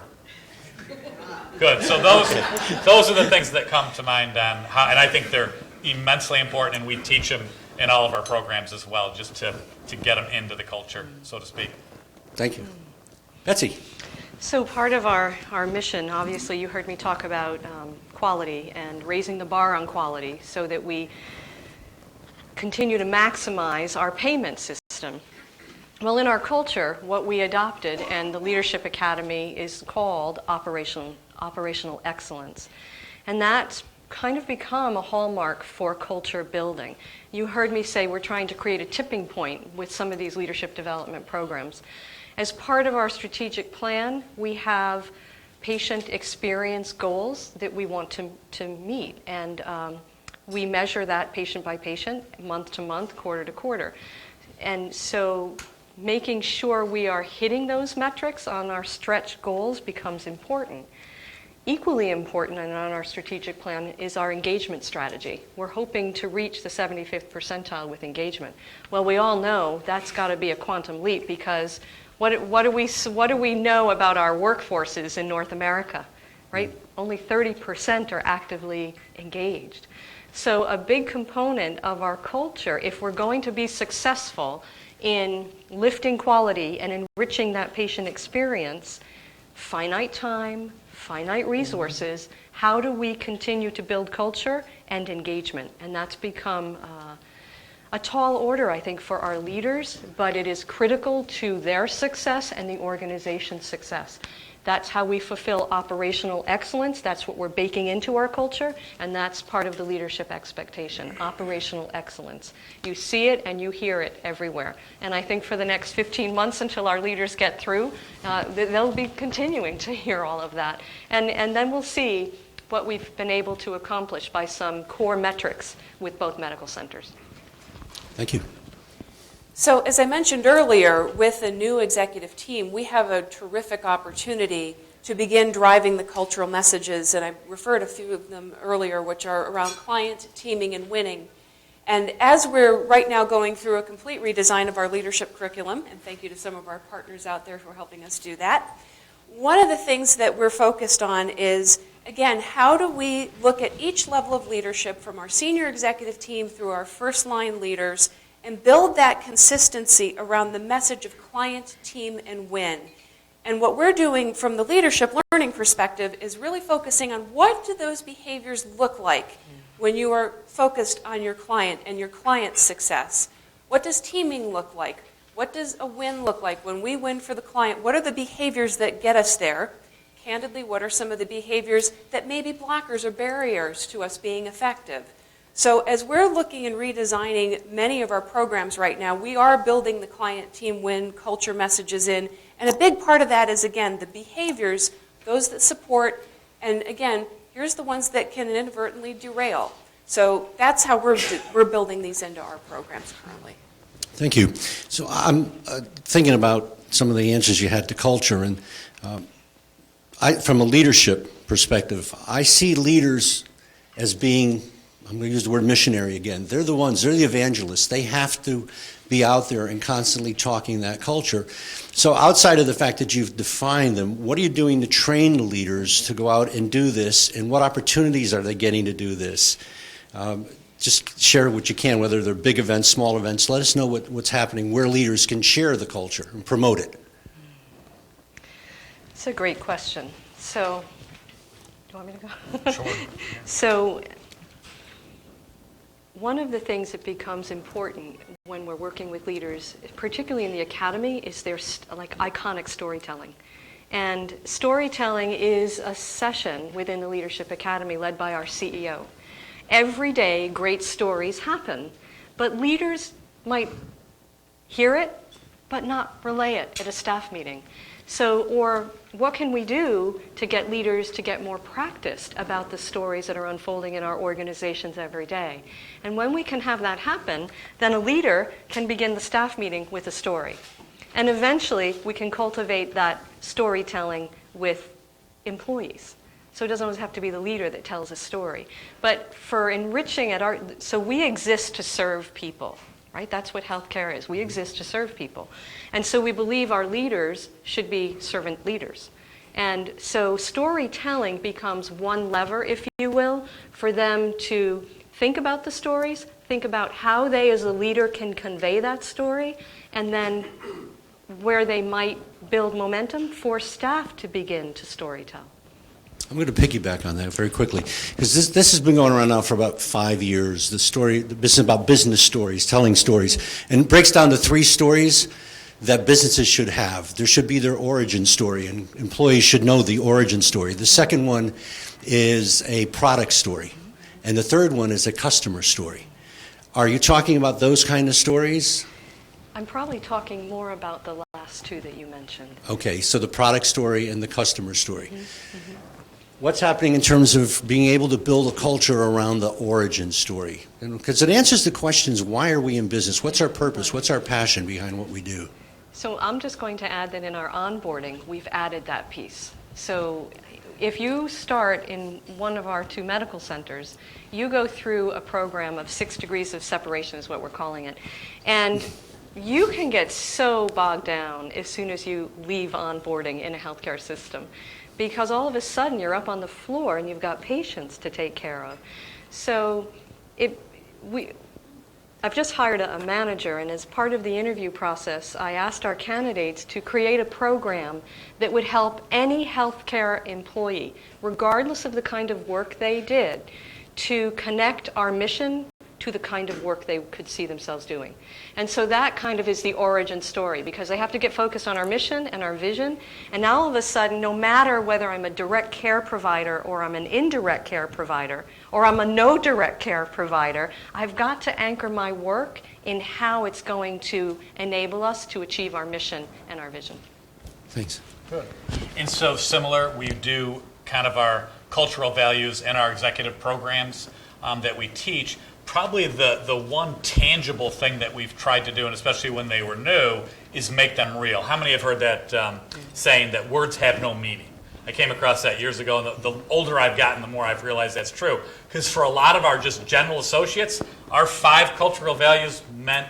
Good. So those are the things that come to mind on how, and I think they're immensely important, and we teach them in all of our programs as well, just to get them into the culture, so to speak. Thank you. Betsy. So part of our mission, obviously you heard me talk about quality and raising the bar on quality so that we continue to maximize our payment system. Well, in our culture, what we adopted, and the Leadership Academy is called operational excellence. And that's kind of become a hallmark for culture building. You heard me say we're trying to create a tipping point with some of these leadership development programs. As part of our strategic plan, we have patient experience goals that we want to meet. And we measure that patient by patient, month to month, quarter to quarter. And so making sure we are hitting those metrics on our stretch goals becomes important. Equally important and on our strategic plan is our engagement strategy. We're hoping to reach the 75th percentile with engagement. Well, we all know that's got to be a quantum leap, because what do we know about our workforces in North America, right? Only 30% are actively engaged. So a big component of our culture, if we're going to be successful in lifting quality and enriching that patient experience, finite time, finite resources, how do we continue to build culture and engagement? And that's become a tall order, I think, for our leaders, but it is critical to their success and the organization's success. That's how we fulfill operational excellence. That's what we're baking into our culture, and that's part of the leadership expectation, operational excellence. You see it and you hear it everywhere. And I think for the next 15 months until our leaders get through, they'll be continuing to hear all of that. And then we'll see what we've been able to accomplish by some core metrics with both medical centers. Thank you. So as I mentioned earlier, with a new executive team, we have a terrific opportunity to begin driving the cultural messages, and I referred a few of them earlier, which are around client, teaming, and winning. And as we're right now going through a complete redesign of our leadership curriculum, and thank you to some of our partners out there for helping us do that, one of the things that we're focused on is, again, how do we look at each level of leadership from our senior executive team through our first-line leaders and build that consistency around the message of client, team, and win. And what we're doing from the leadership learning perspective is really focusing on what do those behaviors look like when you are focused on your client and your client's success. What does teaming look like? What does a win look like when we win for the client? What are the behaviors that get us there? Candidly, what are some of the behaviors that may be blockers or barriers to us being effective? So as we're looking and redesigning many of our programs right now, we are building the client team win culture messages in. And a big part of that is, again, the behaviors, those that support, and again, here's the ones that can inadvertently derail. So that's how we're building these into our programs currently. Thank you. So I'm thinking about some of the answers you had to culture, and from a leadership perspective, I see leaders as being I'm going to use the word missionary again. They're the evangelists. They have to be out there and constantly talking that culture. So outside of the fact that you've defined them, what are you doing to train the leaders to go out and do this, and what opportunities are they getting to do this? Just share what you can, whether they're big events, small events. Let us know what's happening, where leaders can share the culture and promote it. It's a great question. So, do you want me to go? Sure. So, one of the things that becomes important when we're working with leaders, particularly in the academy, is their iconic storytelling. And storytelling is a session within the Leadership Academy led by our CEO. Every day, great stories happen, but leaders might hear it, but not relay it at a staff meeting. So, or what can we do to get leaders to get more practiced about the stories that are unfolding in our organizations every day? And when we can have that happen, then a leader can begin the staff meeting with a story. And eventually, we can cultivate that storytelling with employees. So it doesn't always have to be the leader that tells a story. But for enriching so we exist to serve people. Right? That's what healthcare is. We exist to serve people. And so we believe our leaders should be servant leaders. And so storytelling becomes one lever, if you will, for them to think about the stories, think about how they as a leader can convey that story, and then where they might build momentum for staff to begin to storytell. I'm going to piggyback on that very quickly, because this has been going around now for about 5 years, the business about business stories, telling stories, and it breaks down to 3 stories that businesses should have. There should be their origin story, and employees should know the origin story. The second one is a product story, and the third one is a customer story. Are you talking about those kind of stories? I'm probably talking more about the last 2 that you mentioned. Okay, so the product story and the customer story. Mm-hmm. Mm-hmm. What's happening in terms of being able to build a culture around the origin story? Because it answers the questions, why are we in business? What's our purpose? What's our passion behind what we do? So I'm just going to add that in our onboarding, we've added that piece. So if you start in one of our 2 medical centers, you go through a program of 6 degrees of separation is what we're calling it. And you can get so bogged down as soon as you leave onboarding in a healthcare system, because all of a sudden you're up on the floor and you've got patients to take care of. So I've just hired a manager, and as part of the interview process, I asked our candidates to create a program that would help any healthcare employee, regardless of the kind of work they did, to connect our mission to the kind of work they could see themselves doing. And so that kind of is the origin story, because they have to get focused on our mission and our vision. And now all of a sudden, no matter whether I'm a direct care provider or I'm an indirect care provider or I'm a no direct care provider, I've got to anchor my work in how it's going to enable us to achieve our mission and our vision. Thanks. Good. And so similar, we do kind of our cultural values and our executive programs that we teach. Probably the one tangible thing that we've tried to do, and especially when they were new, is make them real. How many have heard that saying that words have no meaning? I came across that years ago, and the older I've gotten, the more I've realized that's true. Because for a lot of our just general associates, our 5 cultural values meant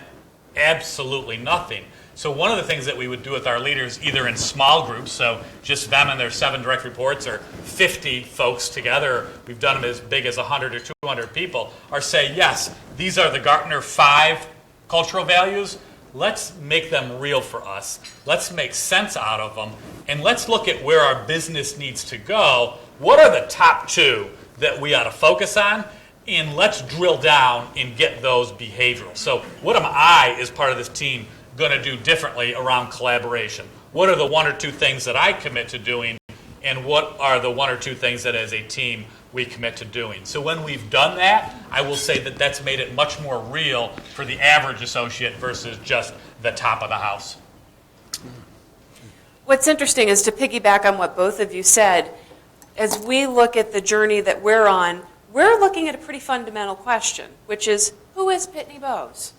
absolutely nothing. So one of the things that we would do with our leaders, either in small groups, so just them and their 7 direct reports, or 50 folks together, we've done them as big as 100 or 200 people, are say, yes, these are the Gardner 5 cultural values. Let's make them real for us. Let's make sense out of them. And let's look at where our business needs to go. What are the top 2 that we ought to focus on? And let's drill down and get those behavioral. So what am I, as part of this team, going to do differently around collaboration? What are the 1 or 2 things that I commit to doing, and what are the 1 or 2 things that as a team we commit to doing? So when we've done that, I will say that that's made it much more real for the average associate versus just the top of the house. What's interesting is to piggyback on what both of you said, as we look at the journey that we're on, we're looking at a pretty fundamental question, which is, who is Pitney Bowes?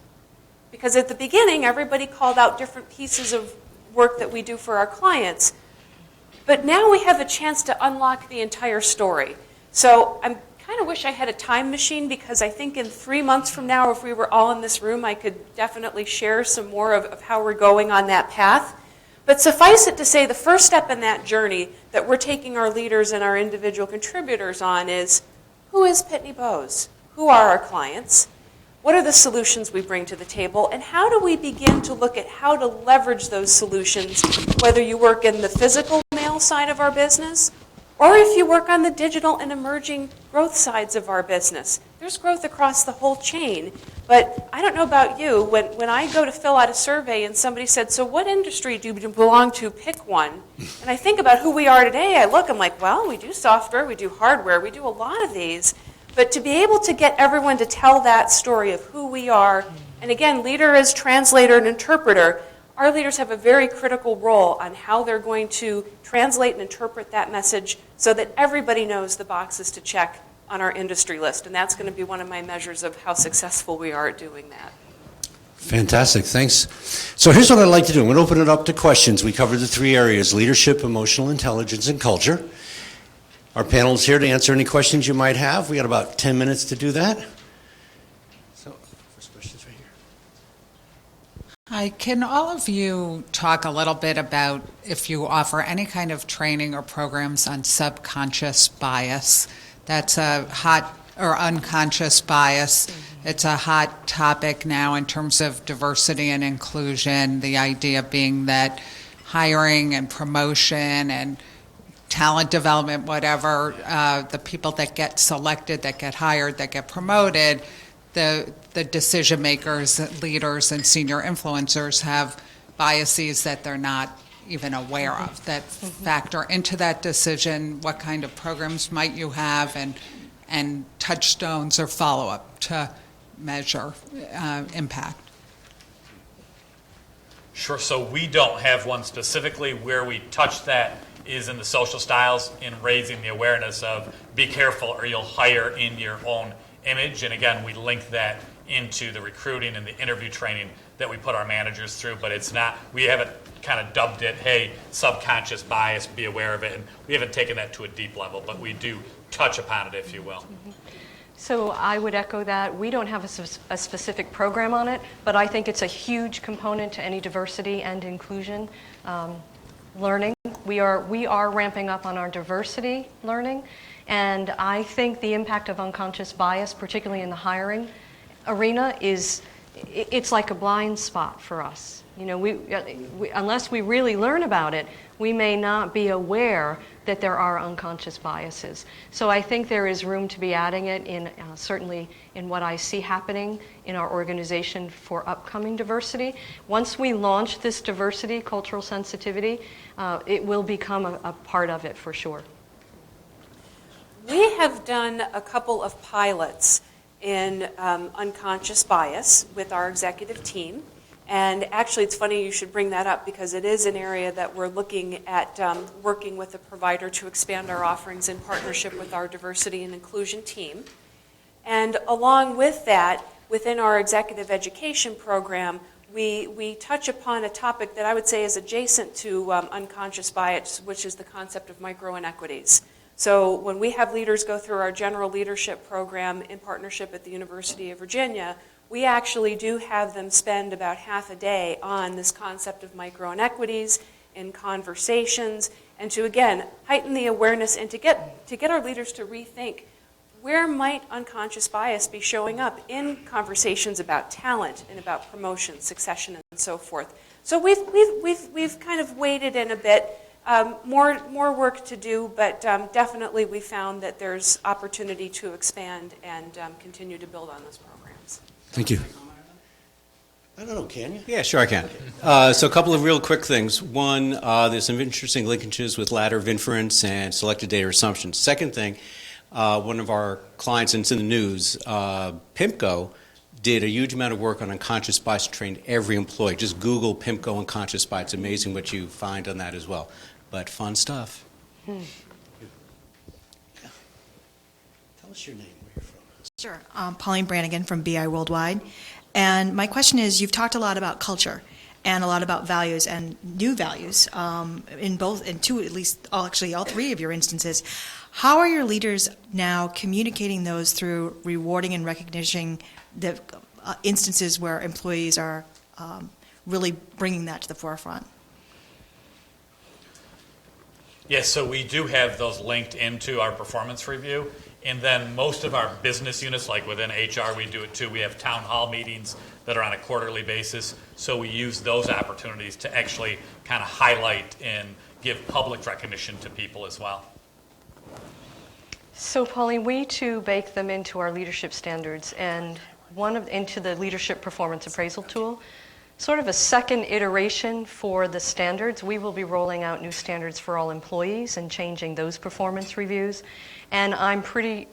Because at the beginning, everybody called out different pieces of work that we do for our clients. But now we have a chance to unlock the entire story. So I'm kind of wish I had a time machine, because I think in 3 months from now, if we were all in this room, I could definitely share some more of how we're going on that path. But suffice it to say, the first step in that journey that we're taking our leaders and our individual contributors on is, who is Pitney Bowes? Who are our clients? What are the solutions we bring to the table? And how do we begin to look at how to leverage those solutions, whether you work in the physical mail side of our business, or if you work on the digital and emerging growth sides of our business. There's growth across the whole chain. But I don't know about you, when I go to fill out a survey and somebody said, so what industry do you belong to? Pick one. And I think about who we are today, I'm like, well, we do software, we do hardware, we do a lot of these. But to be able to get everyone to tell that story of who we are, and again, leader as translator and interpreter, our leaders have a very critical role on how they're going to translate and interpret that message so that everybody knows the boxes to check on our industry list. And that's going to be one of my measures of how successful we are at doing that. Fantastic, thanks. So here's what I'd like to do. I'm going to open it up to questions. We covered the 3 areas: leadership, emotional intelligence, and culture. Our panel is here to answer any questions you might have. We got about 10 minutes to do that. So, first question's right here. Hi, can all of you talk a little bit about if you offer any kind of training or programs on subconscious bias? That's a hot, or unconscious bias. It's a hot topic now in terms of diversity and inclusion, the idea being that hiring and promotion and talent development, whatever, the people that get selected, that get hired, that get promoted, the decision makers, leaders, and senior influencers have biases that they're not even aware of that factor into that decision. What kind of programs might you have, and touchstones or follow-up to measure impact? Sure, so we don't have one specifically. Where we touch that is in the social styles, in raising the awareness of be careful or you'll hire in your own image. And again, we link that into the recruiting and the interview training that we put our managers through, but it's not, we haven't kind of dubbed it, hey, subconscious bias, be aware of it, and we haven't taken that to a deep level, but we do touch upon it, if you will. So I would echo that. We don't have a specific program on it, but I think it's a huge component to any diversity and inclusion learning. We are ramping up on our diversity learning, and I think the impact of unconscious bias, particularly in the hiring arena, it's like a blind spot for us. You know, we unless we really learn about it, we may not be aware that there are unconscious biases. So I think there is room to be adding it in, certainly in what I see happening in our organization for upcoming diversity. Once we launch this diversity, cultural sensitivity, it will become a part of it for sure. We have done a couple of pilots in unconscious bias with our executive team. And actually, it's funny you should bring that up, because it is an area that we're looking at working with a provider to expand our offerings in partnership with our diversity and inclusion team. And along with that, within our executive education program, we touch upon a topic that I would say is adjacent to unconscious bias, which is the concept of micro inequities. So when we have leaders go through our general leadership program in partnership at the University of Virginia, we actually do have them spend about half a day on this concept of micro inequities in conversations, and to, again, heighten the awareness and to get our leaders to rethink where might unconscious bias be showing up in conversations about talent and about promotion, succession, and so forth. So we've kind of waded in a bit. More work to do, but definitely we found that there's opportunity to expand and continue to build on those programs. Thank you. I don't know, can you? Yeah, sure I can. So a couple of real quick things. One, there's some interesting linkages with ladder of inference and selected data assumptions. Second thing, one of our clients, and it's in the news, PIMCO, did a huge amount of work on unconscious bias to train every employee. Just Google PIMCO unconscious bias. It's amazing what you find on that as well. But fun stuff. Yeah. Tell us your name, where you're from. Sure. Pauline Brannigan from BI Worldwide. And my question is, you've talked a lot about culture. and a lot about values and new values in two, at least, all three of your instances. How are your leaders now communicating those through rewarding and recognizing the instances where employees are really bringing that to the forefront? Yes, so we do have those linked into our performance review. And then most of our business units, like within HR, we do it too. We have town hall meetings that are on a quarterly basis. So we use those opportunities to actually kind of highlight and give public recognition to people as well. So Pauline, we too bake them into our leadership standards and into the leadership performance appraisal tool. Sort of a second iteration for the standards. We will be rolling out new standards for all employees and changing those performance reviews. And I'm pretty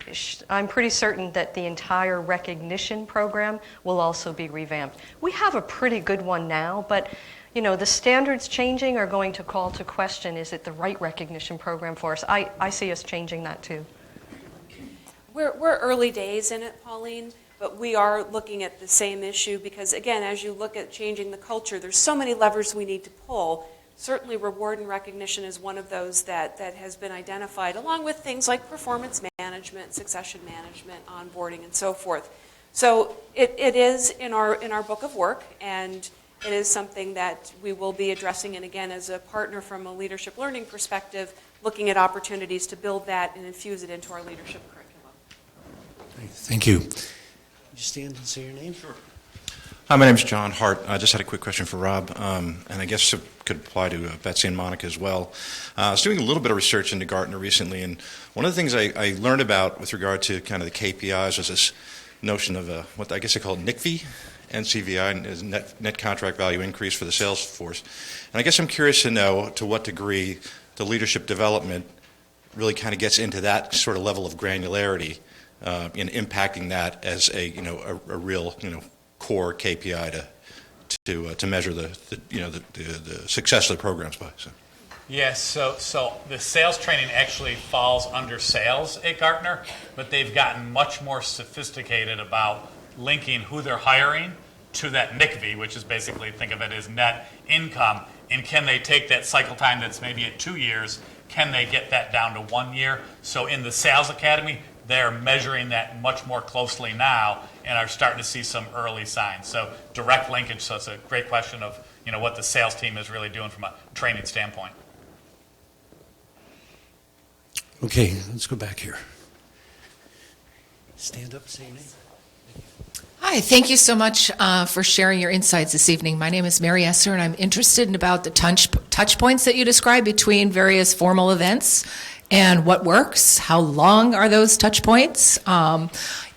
certain that the entire recognition program will also be revamped. We have a pretty good one now, but the standards changing are going to call to question, is it the right recognition program for us? I see us changing that too. We're early days in it, Pauline. But we are looking at the same issue because, again, as you look at changing the culture, there's so many levers we need to pull. Certainly reward and recognition is one of those that has been identified, along with things like performance management, succession management, onboarding, and so forth. So it is in our book of work, and it is something that we will be addressing. And again, as a partner from a leadership learning perspective, looking at opportunities to build that and infuse it into our leadership curriculum. Thank you. Could you stand and say your name? Sure. Hi, my name's John Hart. I just had a quick question for Rob, and I guess it could apply to Betsy and Monica as well. I was doing a little bit of research into Gardner recently, and one of the things I learned about with regard to kind of the KPIs was this notion of what I guess they call NCVI, NCVI, is net contract value increase for the sales force. And I guess I'm curious to know to what degree the leadership development really kind of gets into that sort of level of granularity in impacting that as a real core KPI to measure the success of the programs by. So. Yes, so the sales training actually falls under sales at Gardner, but they've gotten much more sophisticated about linking who they're hiring to that NCVI, which is basically, think of it as net income, and can they take that cycle time that's maybe at 2 years, can they get that down to 1 year? So in the sales academy, they're measuring that much more closely now and are starting to see some early signs. So direct linkage, so it's a great question of what the sales team is really doing from a training standpoint. Okay, let's go back here. Stand up, say your name. Hi, thank you so much for sharing your insights this evening. My name is Mary Esser, and I'm interested in about the touch points that you described between various formal events and what works. How long are those touch points?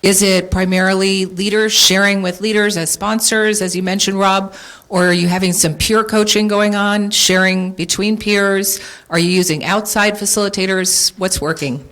Is it primarily leaders sharing with leaders as sponsors, as you mentioned, Rob, or are you having some peer coaching going on, sharing between peers? Are you using outside facilitators? What's working?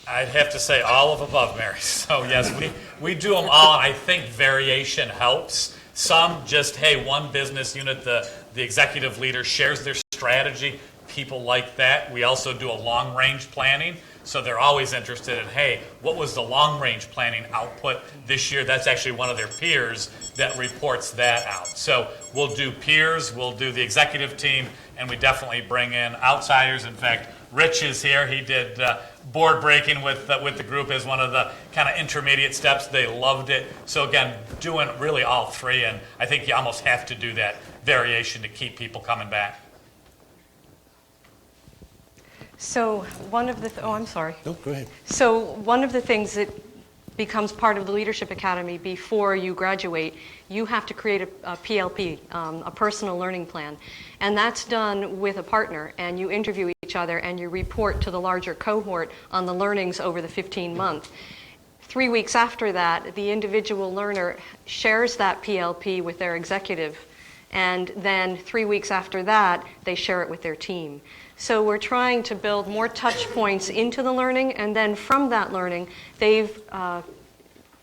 I'd have to say all of above, Mary. So yes, we do them all, and I think variation helps. Some just, hey, one business unit, the executive leader shares their strategy. People like that. We also do a long-range planning, so they're always interested in, hey, what was the long-range planning output this year? That's actually one of their peers that reports that out. So we'll do peers, we'll do the executive team, and we definitely bring in outsiders. In fact, Rich is here. He did board breaking with the group as one of the kind of intermediate steps. They loved it. So again, doing really all three, and I think you almost have to do that variation to keep people coming back. So one of the I'm sorry. No, go ahead. So one of the things that becomes part of the Leadership Academy before you graduate, you have to create a PLP, a personal learning plan. And that's done with a partner, and you interview each other and you report to the larger cohort on the learnings over the 15-month. 3 weeks after that, the individual learner shares that PLP with their executive, and then 3 weeks after that, they share it with their team. So we're trying to build more touch points into the learning, and then from that learning, they've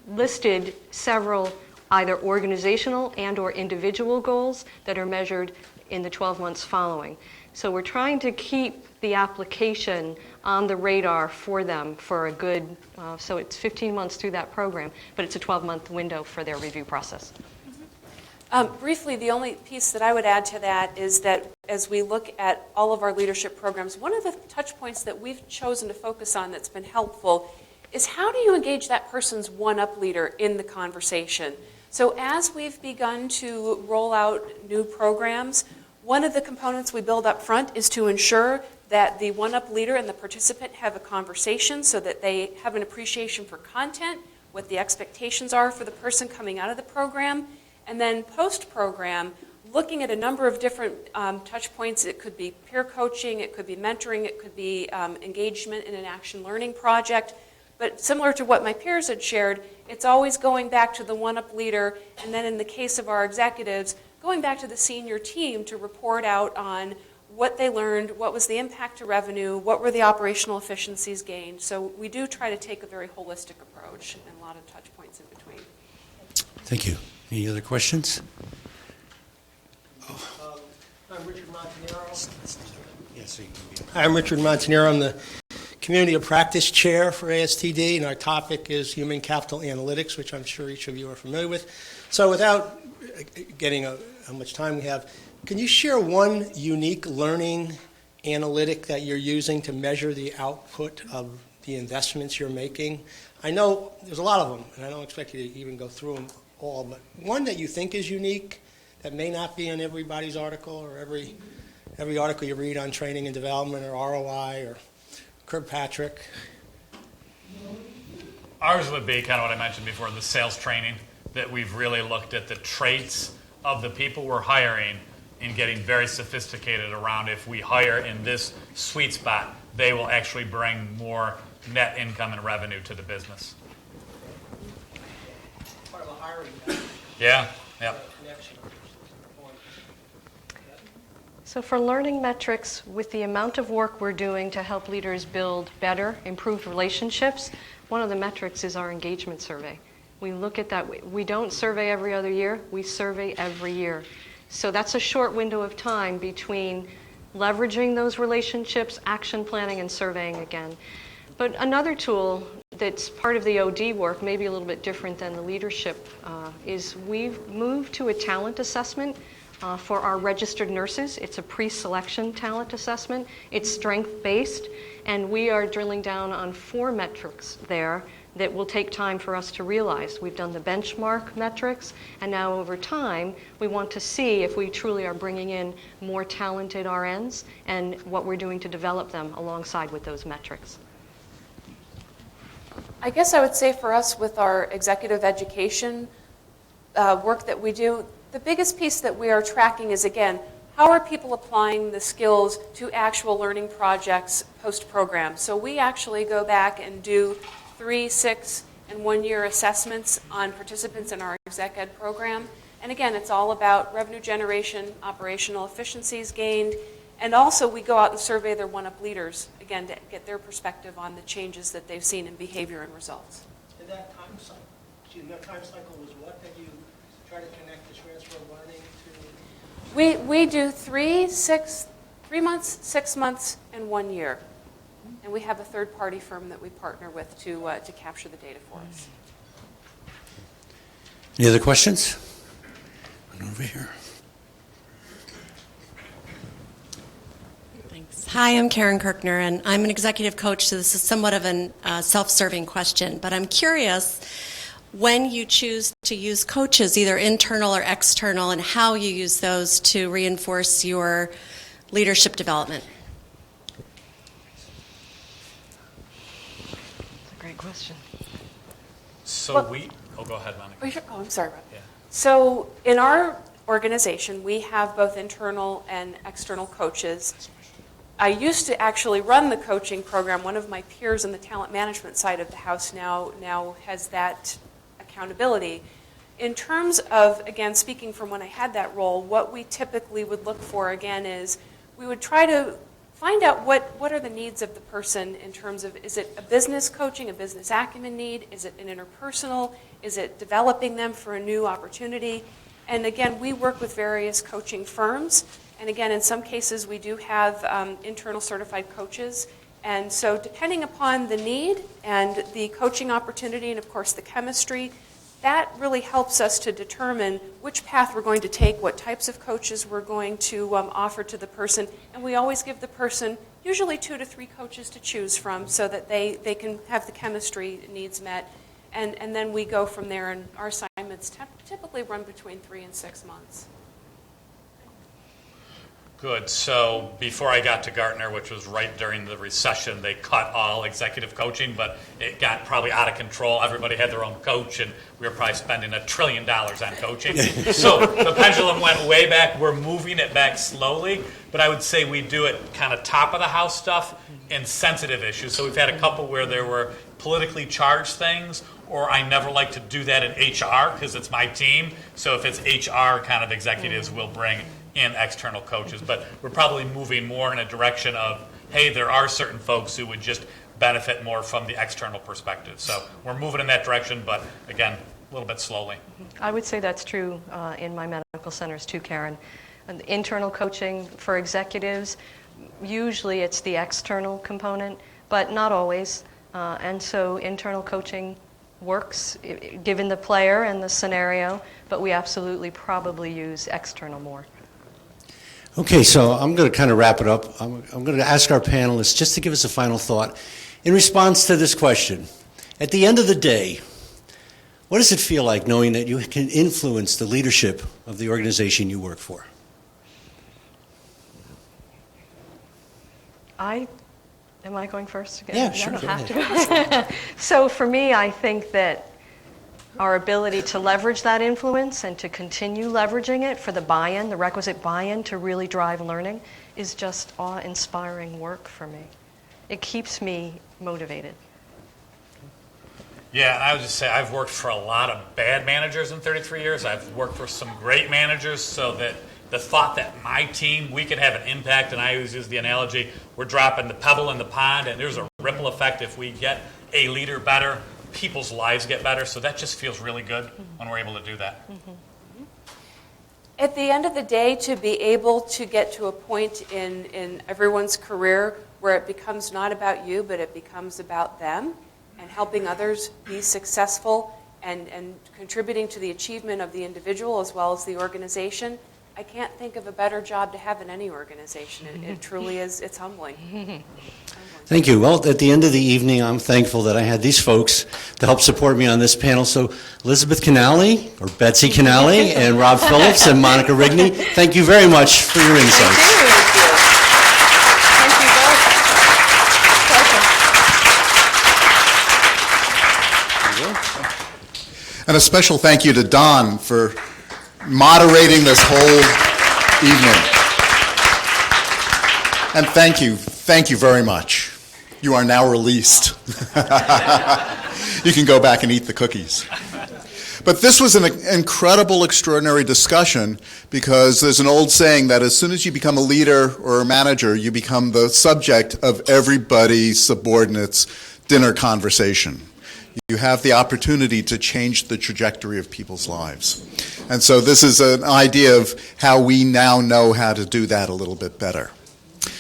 listed several either organizational and or individual goals that are measured in the 12 months following. So we're trying to keep the application on the radar for them for a good, so it's 15 months through that program, but it's a 12-month window for their review process. Briefly, the only piece that I would add to that is that as we look at all of our leadership programs, one of the touch points that we've chosen to focus on that's been helpful is how do you engage that person's one-up leader in the conversation? So as we've begun to roll out new programs, one of the components we build up front is to ensure that the one-up leader and the participant have a conversation so that they have an appreciation for content, what the expectations are for the person coming out of the program, and then post-program, looking at a number of different touch points. It could be peer coaching, it could be mentoring, it could be engagement in an action learning project. But similar to what my peers had shared, it's always going back to the one-up leader, and then in the case of our executives, going back to the senior team to report out on what they learned, what was the impact to revenue, what were the operational efficiencies gained. So we do try to take a very holistic approach and a lot of touch points in between. Thank you. Any other questions? I'm Richard Montanero. Yes, so you can be. I'm Richard Montanero. I'm the Community of Practice Chair for ASTD, and our topic is Human Capital Analytics, which I'm sure each of you are familiar with. So without getting how much time we have, can you share one unique learning analytic that you're using to measure the output of the investments you're making? I know there's a lot of them, and I don't expect you to even go through them all, but one that you think is unique that may not be in everybody's article or every article you read on training and development or ROI or Kirkpatrick. Ours would be kind of what I mentioned before, the sales training, that we've really looked at the traits of the people we're hiring and getting very sophisticated around if we hire in this sweet spot, they will actually bring more net income and revenue to the business. Part of the hiring. Yeah, yeah. So for learning metrics, with the amount of work we're doing to help leaders build better, improved relationships, one of the metrics is our engagement survey. We look at that. We don't survey every other year. We survey every year. So that's a short window of time between leveraging those relationships, action planning, and surveying again. But another tool that's part of the OD work, maybe a little bit different than the leadership, is we've moved to a talent assessment for our registered nurses. It's a pre-selection talent assessment. It's strength-based, and we are drilling down on 4 metrics there that will take time for us to realize. We've done the benchmark metrics, and now over time, we want to see if we truly are bringing in more talented RNs and what we're doing to develop them alongside with those metrics. I guess I would say for us with our executive education work that we do, the biggest piece that we are tracking is, again, how are people applying the skills to actual learning projects post-program? So we actually go back and do 3, 6, and 1-year assessments on participants in our exec ed program. And again, it's all about revenue generation, operational efficiencies gained, and also we go out and survey their one-up leaders, again, to get their perspective on the changes that they've seen in behavior and results. And that time cycle was what that you try to connect the transfer of learning to? We do 3 months, 6 months, and 1 year. And we have a third-party firm that we partner with to capture the data for us. Any other questions? One over here. Thanks. Hi, I'm Karen Kirkner, and I'm an executive coach, so this is somewhat of a self-serving question. But I'm curious when you choose to use coaches, either internal or external, and how you use those to reinforce your leadership development. Great question. So Well, go ahead, Monica. Oh, sure. Oh, I'm sorry. Yeah. So in our organization, we have both internal and external coaches. I used to actually run the coaching program. One of my peers in the talent management side of the house now has that accountability. In terms of, again, speaking from when I had that role, what we typically would look for, again, is we would try to find out what are the needs of the person in terms of, is it a business coaching, a business acumen need? Is it an interpersonal? Is it developing them for a new opportunity? And again, we work with various coaching firms. And again, in some cases, we do have internal certified coaches. And so depending upon the need and the coaching opportunity and, of course, the chemistry, that really helps us to determine which path we're going to take, what types of coaches we're going to offer to the person, and we always give the person usually 2 to 3 coaches to choose from so that they can have the chemistry needs met, and then we go from there, and our assignments typically run between 3 and 6 months. Good. So before I got to Gardner, which was right during the recession, they cut all executive coaching, but it got probably out of control. Everybody had their own coach, and we were probably spending $1 trillion on coaching. So the pendulum went way back. We're moving it back slowly, but I would say we do it kind of top of the house stuff and sensitive issues. So we've had a couple where there were politically charged things, or I never like to do that in HR because it's my team. So if it's HR kind of executives, we'll bring in external coaches. But we're probably moving more in a direction of, hey, there are certain folks who would just benefit more from the external perspective. So we're moving in that direction, but again, a little bit slowly. I would say that's true in my medical centers too, Karen. And the internal coaching for executives, usually it's the external component, but not always. And so internal coaching works given the player and the scenario, but we absolutely probably use external more. Okay, so I'm going to kind of wrap it up. I'm going to ask our panelists just to give us a final thought in response to this question. At the end of the day, what does it feel like knowing that you can influence the leadership of the organization you work for? Am I going first again? Yeah, sure. I don't have to. So for me, I think that our ability to leverage that influence and to continue leveraging it for the buy-in, the requisite buy-in to really drive learning, is just awe-inspiring work for me. It keeps me motivated. Yeah, and I would just say I've worked for a lot of bad managers in 33 years. I've worked for some great managers, so that the thought that my team, we can have an impact, and I always use the analogy, we're dropping the pebble in the pond, and there's a ripple effect if we get a leader better, people's lives get better, so that just feels really good when we're able to do that. At the end of the day, to be able to get to a point in everyone's career where it becomes not about you, but it becomes about them, and helping others be successful and contributing to the achievement of the individual as well as the organization, I can't think of a better job to have in any organization. It truly is, it's humbling. Thank you. Well, at the end of the evening, I'm thankful that I had these folks to help support me on this panel. So Elizabeth Canali, or Betsy Canali, and Rob Phillips, and Monica Rigney, thank you very much for your insights. Thank you both. And a special thank you to Don for moderating this whole evening. And thank you very much. You are now released. You can go back and eat the cookies. But this was an incredible, extraordinary discussion, because there's an old saying that as soon as you become a leader or a manager, you become the subject of everybody's subordinate's dinner conversation. You have the opportunity to change the trajectory of people's lives. And so this is an idea of how we now know how to do that a little bit better.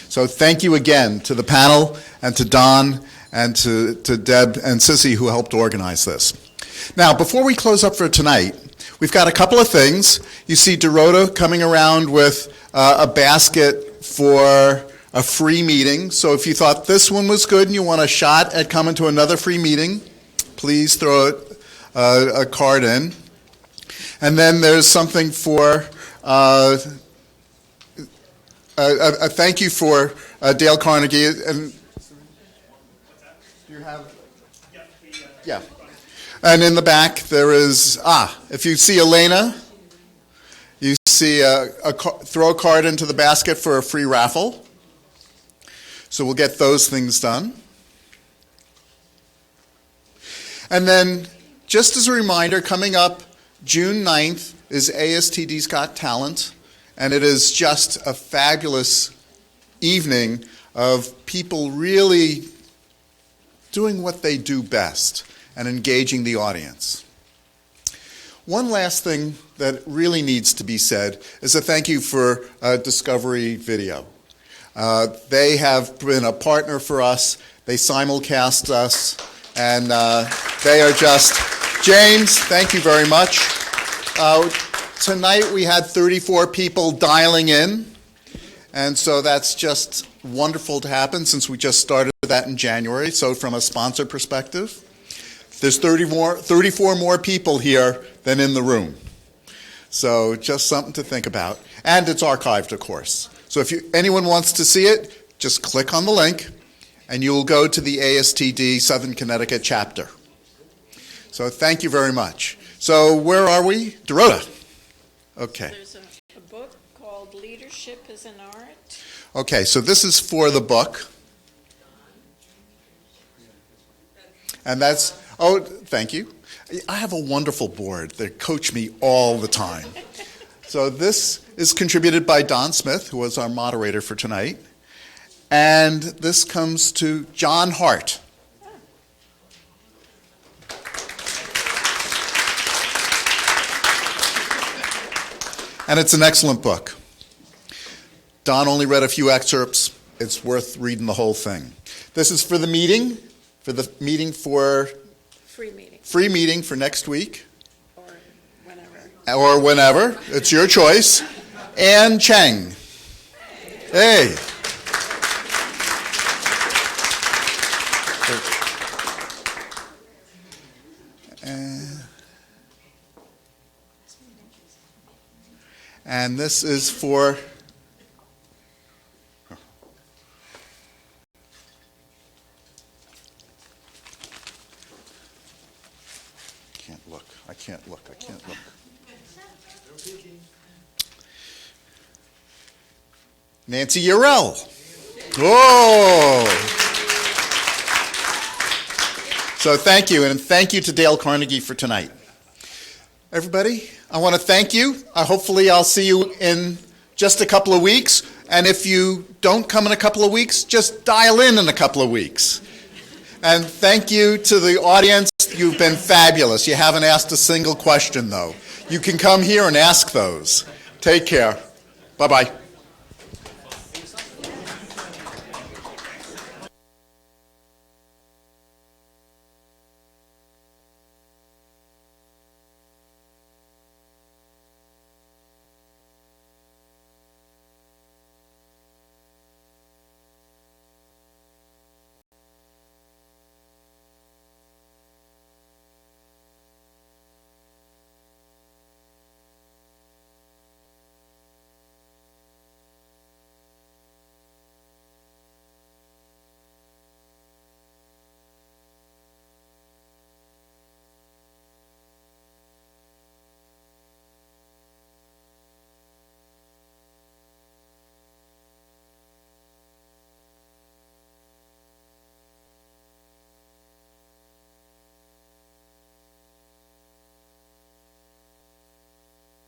So thank you again to the panel and to Don and to Deb and Sissy who helped organize this. Now, before we close up for tonight, we've got a couple of things. You see Dorota coming around with a basket for a free meeting. So if you thought this one was good and you want a shot at coming to another free meeting, please throw a card in. And then there's something for a thank you for Dale Carnegie. And do you have? Yeah. And in the back there is, if you see Elena, you see throw a card into the basket for a free raffle. So we'll get those things done. And then, just as a reminder, coming up June 9th is ASTD's Got Talent, and it is just a fabulous evening of people really doing what they do best and engaging the audience. One last thing that really needs to be said is a thank you for Discovery Video. They have been a partner for us. They simulcast us. And they are just James, thank you very much. Tonight we had 34 people dialing in, and so that's just wonderful to happen since we just started that in January. So from a sponsor perspective, there's 34 more people here than in the room. So just something to think about. And it's archived, of course. So if anyone wants to see it, just click on the link, and you will go to the ASTD Southern Connecticut chapter. So thank you very much. So where are we? Dorota. Okay. There's a book called Leadership is an Art. Okay, so this is for the book. And that's, oh, thank you. I have a wonderful board. They coach me all the time. So this is contributed by Don Smith, who was our moderator for tonight. And this comes to John Hart. And it's an excellent book. Don only read a few excerpts. It's worth reading the whole thing. This is for the meeting for free meeting for next week. Or whenever. It's your choice. Ann Cheng. Hey. And this is for I can't look. Nancy Urell. Oh. So thank you, and thank you to Dale Carnegie for tonight. Everybody, I want to thank you. Hopefully I'll see you in just a couple of weeks. And if you don't come in a couple of weeks, just dial in a couple of weeks. And thank you to the audience. You've been fabulous. You haven't asked a single question, though. You can come here and ask those. Take care. Bye-bye.